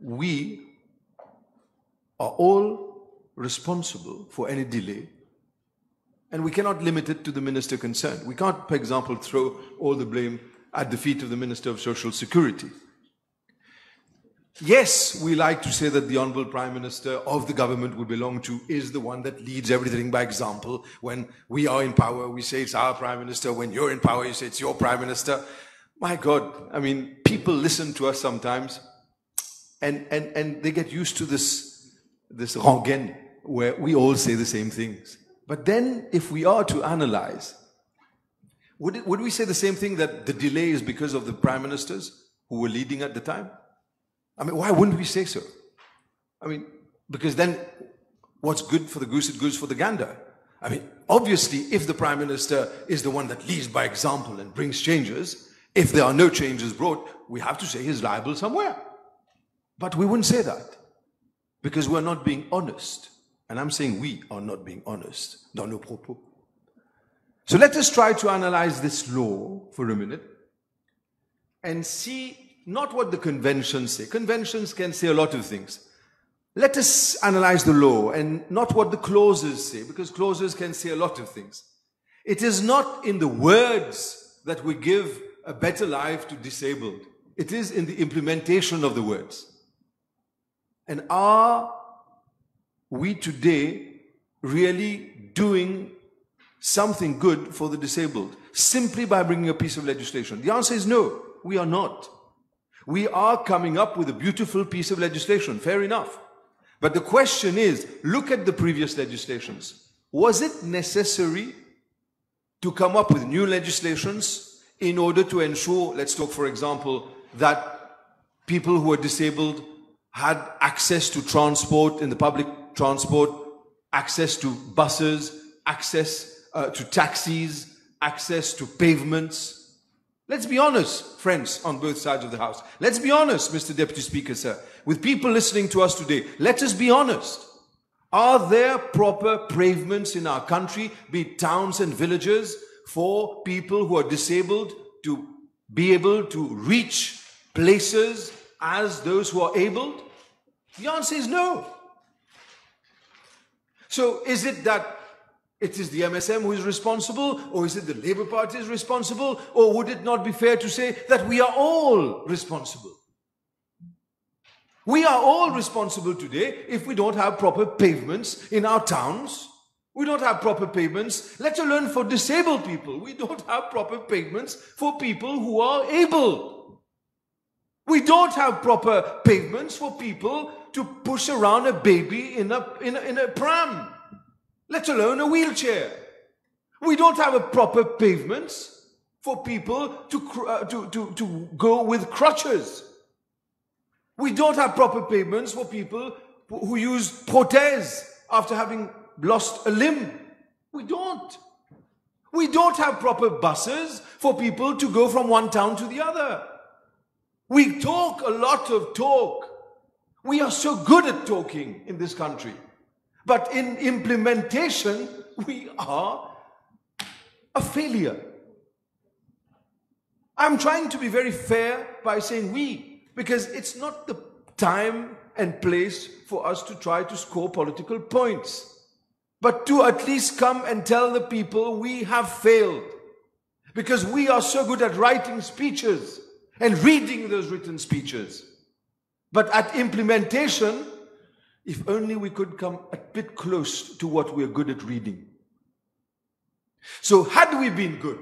we are all responsible for any delay, and we cannot limit it to the minister concerned. We can't, for example, throw all the blame at the feet of the Minister of Social Security. Yes, we like to say that the Honourable Prime Minister of the government we belong to is the one that leads everything by example. When we are in power, we say it's our Prime Minister. When you're in power, you say it's your Prime Minister. My God, I mean, people listen to us sometimes and they get used to this rengaine where we all say the same things. But then if we are to analyze, would we say the same thing, that the delay is because of the Prime Ministers who were leading at the time? I mean, why wouldn't we say so? I mean, because then what's good for the goose, it goes for the gander. I mean, obviously, if the Prime Minister is the one that leads by example and brings changes, if there are no changes brought, we have to say he's liable somewhere. But we wouldn't say that because we're not being honest. And I'm saying we are not being honest dans nos propos. So let us try to analyze this law for a minute and see not what the conventions say. Conventions can say a lot of things. Let us analyze the law and not what the clauses say, because clauses can say a lot of things. It is not in the words that we give a better life to disabled. It is in the implementation of the words. And are we today really doing something good for the disabled simply by bringing a piece of legislation? The answer is no, we are not. We are coming up with a beautiful piece of legislation, fair enough. But the question is, look at the previous legislations. Was it necessary to come up with new legislations in order to ensure, let's talk for example, that people who are disabled had access to transport in the public transport, access to buses, access to taxis, access to pavements? Let's be honest, friends on both sides of the House. Let's be honest, Mr. Deputy Speaker, sir. With people listening to us today, let us be honest. Are there proper pavements in our country, be it towns and villages, for people who are disabled to be able to reach places as those who are able? The answer is no. So is it that it is the MSM who is responsible, or is it the Labour Party is responsible, or would it not be fair to say that we are all responsible? We are all responsible today if we don't have proper pavements in our towns. We don't have proper pavements, let alone for disabled people. We don't have proper pavements for people who are able. We don't have proper pavements for people to push around a baby in a pram, let alone a wheelchair. We don't have a proper pavements for people to go with crutches. We don't have proper pavements for people who use prothèses after having lost a limb. We don't. We don't have proper buses for people to go from one town to the other. We talk a lot of talk. We are so good at talking in this country. But in implementation, we are a failure. I'm trying to be very fair by saying we, because it's not the time and place for us to try to score political points, but to at least come and tell the people we have failed, because we are so good at writing speeches and reading those written speeches. But at implementation, if only we could come a bit close to what we're good at reading. So had we been good,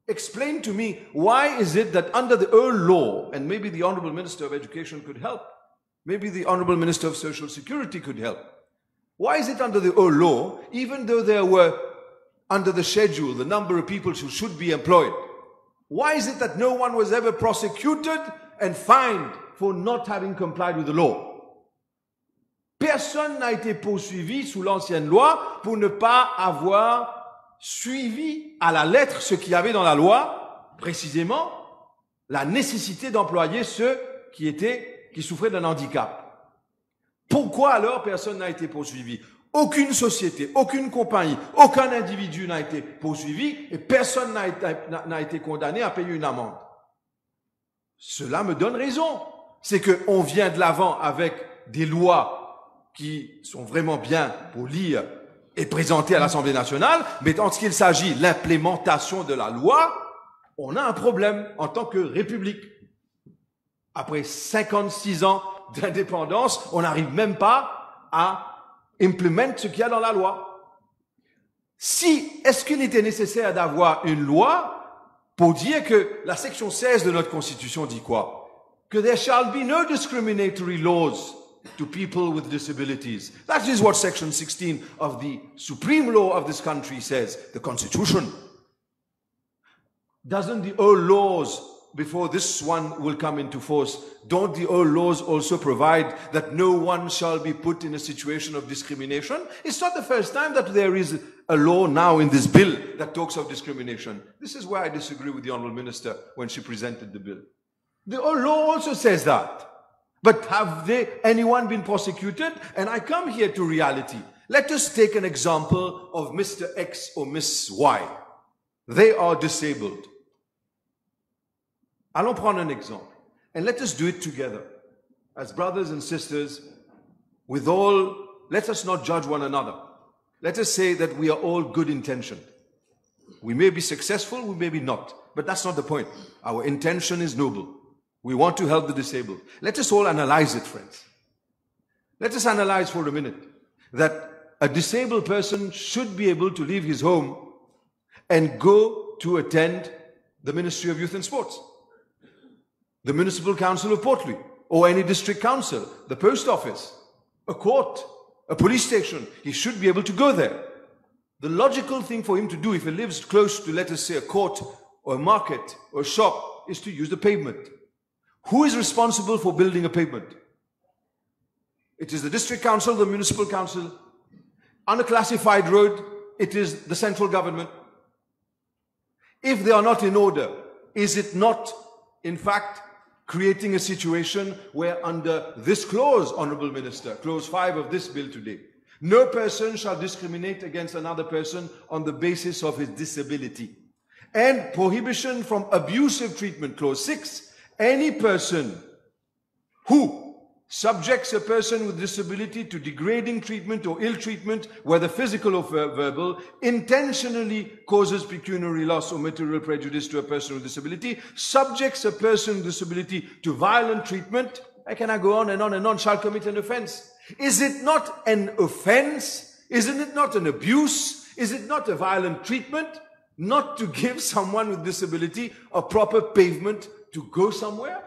explain to me, why is it that under the old law, and maybe the Honorable Minister of Education could help, maybe the Honorable Minister of Social Security could help, why is it under the old law, even though there were under the schedule the number of people who should be employed, why is it that no one was ever prosecuted and fined for not having complied with the law? Personne n'a été poursuivi sous l'ancienne loi pour ne pas avoir suivi à la lettre ce qu'il y avait dans la loi, précisément la nécessité d'employer ceux qui souffraient d'un handicap. Pourquoi alors personne n'a été poursuivi? Aucune société, aucune compagnie, aucun individu n'a été poursuivi et personne n'a été condamné à payer une amende. Cela me donne raison. C'est qu'on vient de l'avant avec des lois qui sont vraiment bien pour lire et présenter à l'Assemblée nationale, mais en ce qu'il s'agit de l'implémentation de la loi, on a un problème en tant que République. Après 56 ans d'indépendance, on n'arrive même pas à implémenter ce qu'il y a dans la loi. Est-ce qu'il était nécessaire d'avoir une loi pour dire que la section 16 de notre Constitution dit quoi? Que there shall be no discriminatory laws to people with disabilities. That is what section 16 of the supreme law of this country says, the Constitution. Doesn't the old laws, before this one will come into force, don't the old laws also provide that no one shall be put in a situation of discrimination? It's not the first time that there is a law now in this bill that talks of discrimination. This is where I disagree with the Honourable Minister when she presented the bill. The old law also says that. But have anyone been prosecuted? And I come here to reality. Let us take an example of Mr. X or Miss Y. They are disabled. Allons prendre un exemple. And let us do it together. As brothers and sisters, let us not judge one another. Let us say that we are all good intentioned. We may be successful, we may be not. But that's not the point. Our intention is noble. We want to help the disabled. Let us all analyze it, friends. Let us analyze for a minute that a disabled person should be able to leave his home and go to attend the Ministry of Youth and Sports, the Municipal Council of Portland, or any district council, the post office, a court, a police station. He should be able to go there. The logical thing for him to do if he lives close to, let us say, a court or a market or a shop is to use the pavement. Who is responsible for building a pavement? It is the district council, the municipal council. On a classified road, it is the central government. If they are not in order, is it not, in fact, creating a situation where under this clause, Honourable Minister, clause 5 of this bill today, no person shall discriminate against another person on the basis of his disability. And prohibition from abusive treatment, clause 6, any person who subjects a person with disability to degrading treatment or ill treatment, whether physical or verbal, intentionally causes pecuniary loss or material prejudice to a person with disability, subjects a person with disability to violent treatment, I cannot go on and on and on, shall commit an offense. Is it not an offense? Isn't it not an abuse? Is it not a violent treatment not to give someone with disability a proper pavement to go somewhere?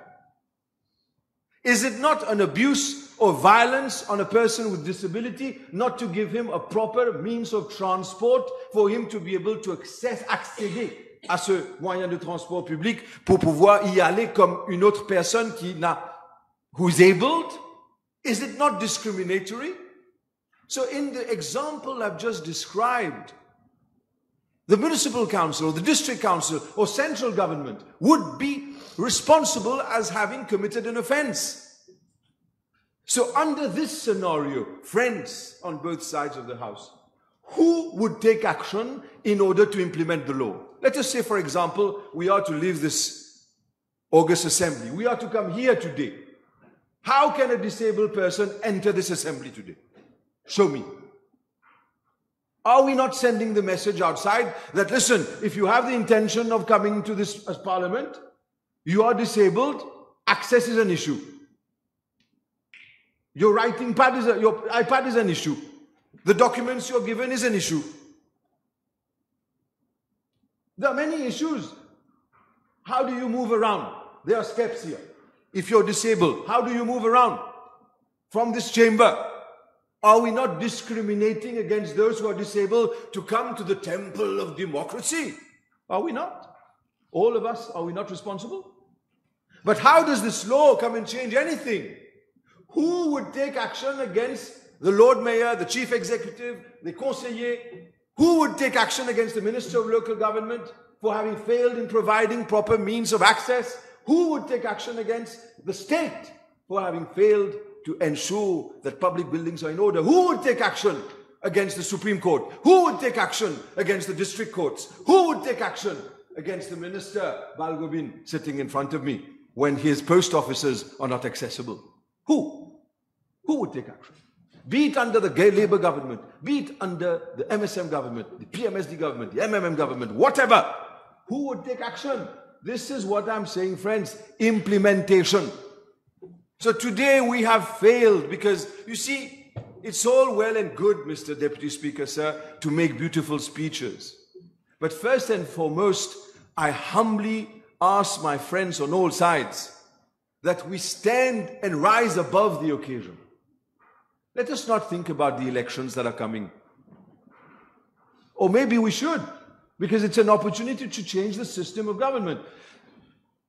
Is it not an abuse or violence on a person with disability not to give him a proper means of transport for him to be able to accéder à ce moyen de transport public pour pouvoir y aller comme une autre personne who's abled? Is it not discriminatory? So in the example I've just described, the municipal council or the district council or central government would be responsible as having committed an offense. So under this scenario, friends on both sides of the house, who would take action in order to implement the law? Let us say, for example, we are to leave this August assembly. We are to come here today. How can a disabled person enter this assembly today? Show me. Are we not sending the message outside that, listen, if you have the intention of coming to this parliament, you are disabled, access is an issue. Your writing pad your iPad is an issue. The documents you're given is an issue. There are many issues. How do you move around? There are steps here. If you're disabled, how do you move around from this chamber? Are we not discriminating against those who are disabled to come to the temple of democracy? Are we not? All of us, are we not responsible? But how does this law come and change anything? Who would take action against the Lord Mayor, the Chief Executive, the Conseiller? Who would take action against the Minister of Local Government for having failed in providing proper means of access? Who would take action against the state for having failed to ensure that public buildings are in order? Who would take action against the Supreme Court? Who would take action against the district courts? Who would take action against the Minister Balgobin sitting in front of me when his post offices are not accessible? Who? Who would take action? Be it under the Labour government, be it under the MSM government, the PMSD government, the MMM government, whatever. Who would take action? This is what I'm saying, friends. Implementation. So today we have failed because, you see, it's all well and good, Mr. Deputy Speaker, sir, to make beautiful speeches. But first and foremost, I humbly ask my friends on all sides that we stand and rise above the occasion. Let us not think about the elections that are coming. Or maybe we should, because it's an opportunity to change the system of government.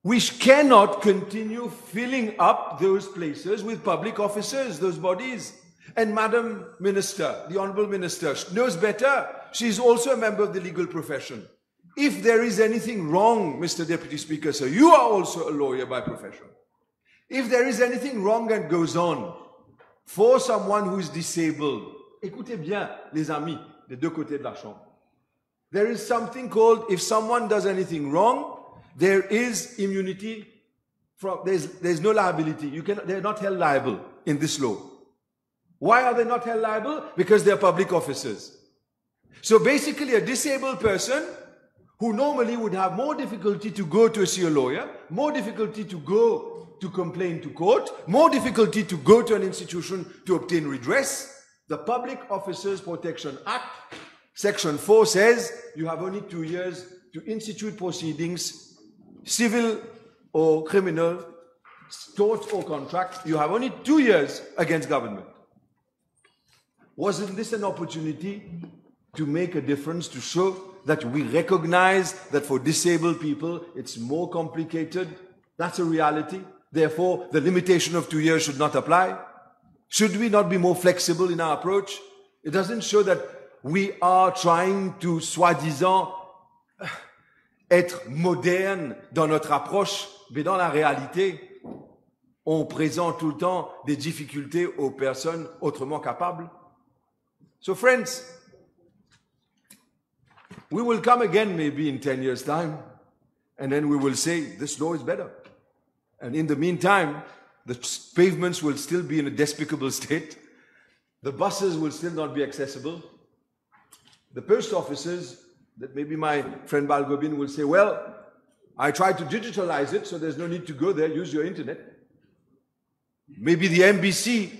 We cannot continue filling up those places with public officers, those bodies. And Madam Minister, the Honourable Minister, knows better. She's also a member of the legal profession. If there is anything wrong, Mr. Deputy Speaker, sir, you are also a lawyer by profession. If there is anything wrong that goes on for someone who is disabled, écoutez bien, les amis, des deux côtés de la chambre. There is something called, if someone does anything wrong, there is immunity, there's no liability. They're not held liable in this law. Why are they not held liable? Because they're public officers. So basically a disabled person who normally would have more difficulty to go to see a lawyer, more difficulty to go to complain to court, more difficulty to go to an institution to obtain redress, the Public Officers Protection Act, Section 4 says you have only 2 years to institute proceedings, civil or criminal, tort or contract. You have only 2 years against government. Wasn't this an opportunity to make a difference, to show that we recognize that for disabled people it's more complicated? That's a reality. Therefore, the limitation of 2 years should not apply. Should we not be more flexible in our approach? It doesn't show that we are trying to, soi-disant, être moderne dans notre approche, mais dans la réalité, on présente tout le temps des difficultés aux personnes autrement capables. So friends, we will come again maybe in 10 years' time, and then we will say this law is better. And in the meantime, the pavements will still be in a despicable state. The buses will still not be accessible. The post offices, that maybe my friend Balgobin will say, well, I tried to digitalize it, so there's no need to go there, use your internet. Maybe the MBC,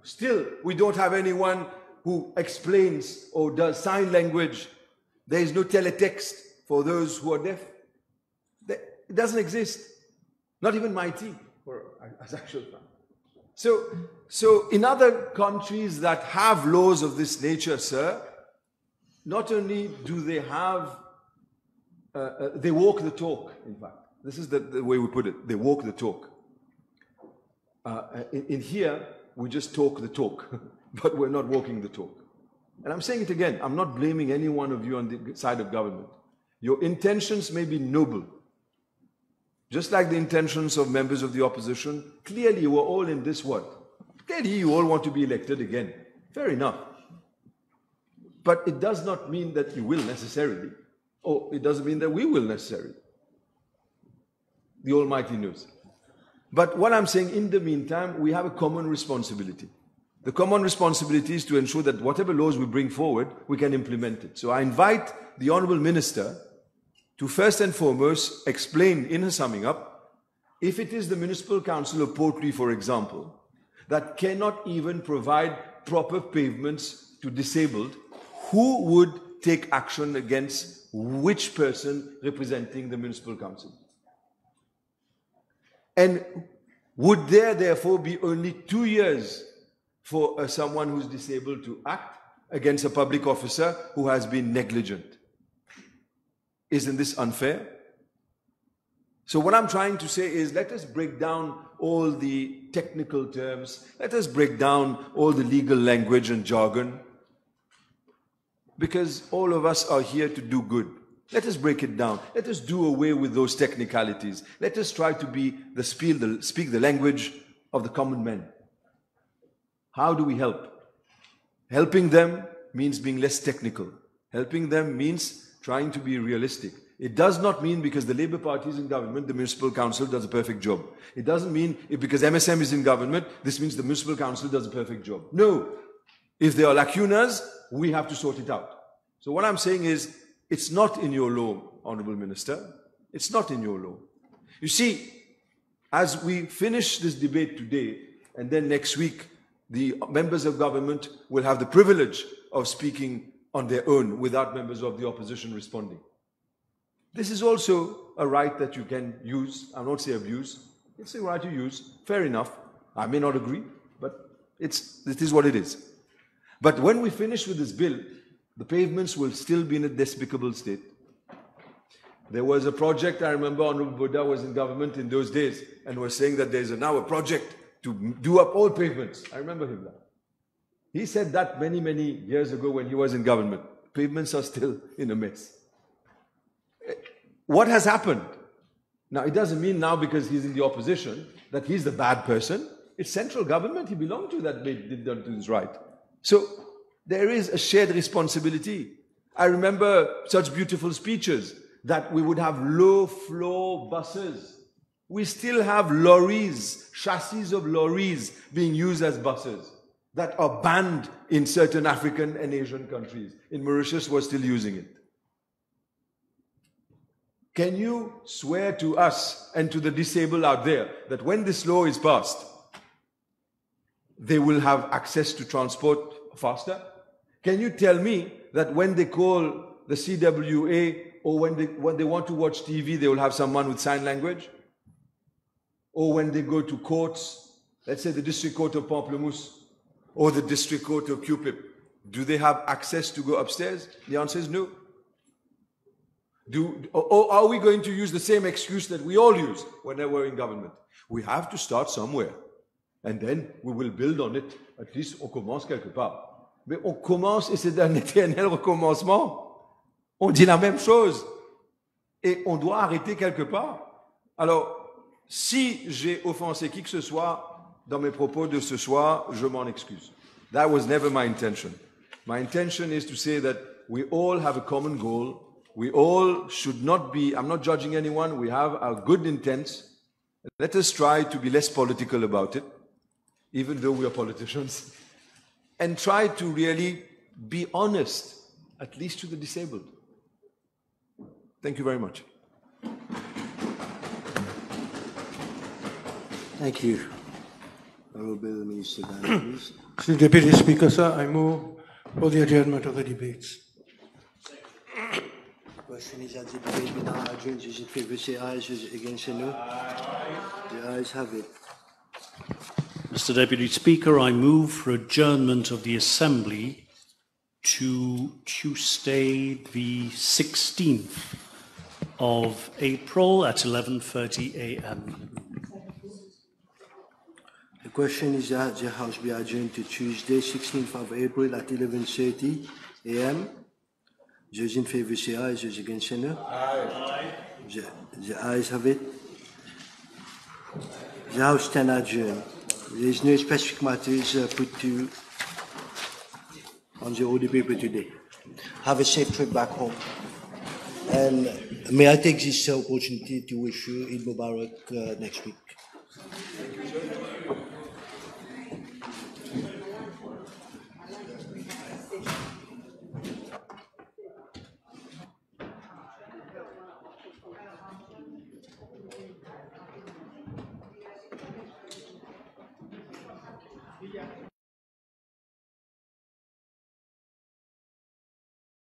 still, we don't have anyone who explains or does sign language. There is no teletext for those who are deaf. It doesn't exist. Not even Mighty. as actual fact. So in other countries that have laws of this nature, sir, not only do they have, they walk the talk, in fact. This is the way we put it. They walk the talk. In here, we just talk the talk, but we're not walking the talk. And I'm saying it again, I'm not blaming any one of you on the side of government. Your intentions may be noble. Just like the intentions of members of the opposition, clearly you are all in this what? Clearly you all want to be elected again. Fair enough. But it does not mean that you will necessarily, or it doesn't mean that we will necessarily. The Almighty knows. But what I'm saying, in the meantime, we have a common responsibility. The common responsibility is to ensure that whatever laws we bring forward, we can implement it. So I invite the Honourable Minister to first and foremost explain in her summing up, if it is the Municipal Council of Portruy, for example, that cannot even provide proper pavements to disabled, who would take action against which person representing the Municipal Council? And would there therefore be only 2 years for someone who's disabled to act against a public officer who has been negligent? Isn't this unfair? So what I'm trying to say is, let us break down all the technical terms. Let us break down all the legal language and jargon. Because all of us are here to do good. Let us break it down. Let us do away with those technicalities. Let us try to speak the language of the common man. How do we help? Helping them means being less technical. Helping them means trying to be realistic. It does not mean because the Labour Party is in government, the Municipal Council does a perfect job. It doesn't mean because MSM is in government, this means the Municipal Council does a perfect job. No. If there are lacunas, we have to sort it out. So what I'm saying is, it's not in your law, Honourable Minister. It's not in your law. You see, as we finish this debate today, and then next week, the members of government will have the privilege of speaking on their own without members of the opposition responding. This is also a right that you can use. I won't say abuse. It's a right to use. Fair enough. I may not agree, but it is what it is. But when we finish with this bill, the pavements will still be in a despicable state. There was a project, I remember Honorable Buddha was in government in those days and was saying that there's now a project to do up all pavements. I remember him that. He said that many, many years ago when he was in government. Pavements are still in a mess. What has happened? Now, it doesn't mean now because he's in the opposition that he's the bad person. It's central government he belonged to that did not do this right. So, there is a shared responsibility. I remember such beautiful speeches that we would have low-floor buses. We still have lorries, chassis of lorries being used as buses that are banned in certain African and Asian countries. In Mauritius, we're still using it. Can you swear to us and to the disabled out there that when this law is passed, they will have access to transport faster? Can you tell me that when they call the CWA or when they want to watch TV, they will have someone with sign language? Or when they go to courts, let's say the District Court of Pamplemousse or the District Court of Cupip, do they have access to go upstairs? The answer is no. Or are we going to use the same excuse that we all use whenever we're in government? We have to start somewhere. And then we will build on it. At least on commence quelque part. Mais on commence et c'est un éternel recommencement. On dit la même chose. Et on doit arrêter quelque part. Alors, si j'ai offensé qui que ce soit dans mes propos de ce soir, je m'en excuse. That was never my intention. My intention is to say that we all have a common goal. We all should not be, I'm not judging anyone, we have our good intents. Let us try to be less political about it, even though we are politicians, and try to really be honest, at least to the disabled. Thank you very much. Thank you. Honourable Minister, please. Mr. Deputy Speaker, sir, I move for the adjournment of the debates. Question is that the debate be now adjourned. Those in favor say aye. Those against say no. The ayes have it. Mr. Deputy Speaker, I move for adjournment of the Assembly to Tuesday, the 16th of April at 11:30 a.m. The question is that the House be adjourned to Tuesday, 16th of April at 11:30 a.m. Those in favor say aye. Those against say no. Aye. The ayes have it. The House stand adjourned. There is no specific matters put to on the order paper today. Have a safe trip back home. And may I take this opportunity to wish you Eid Mubarak next week. Yeah.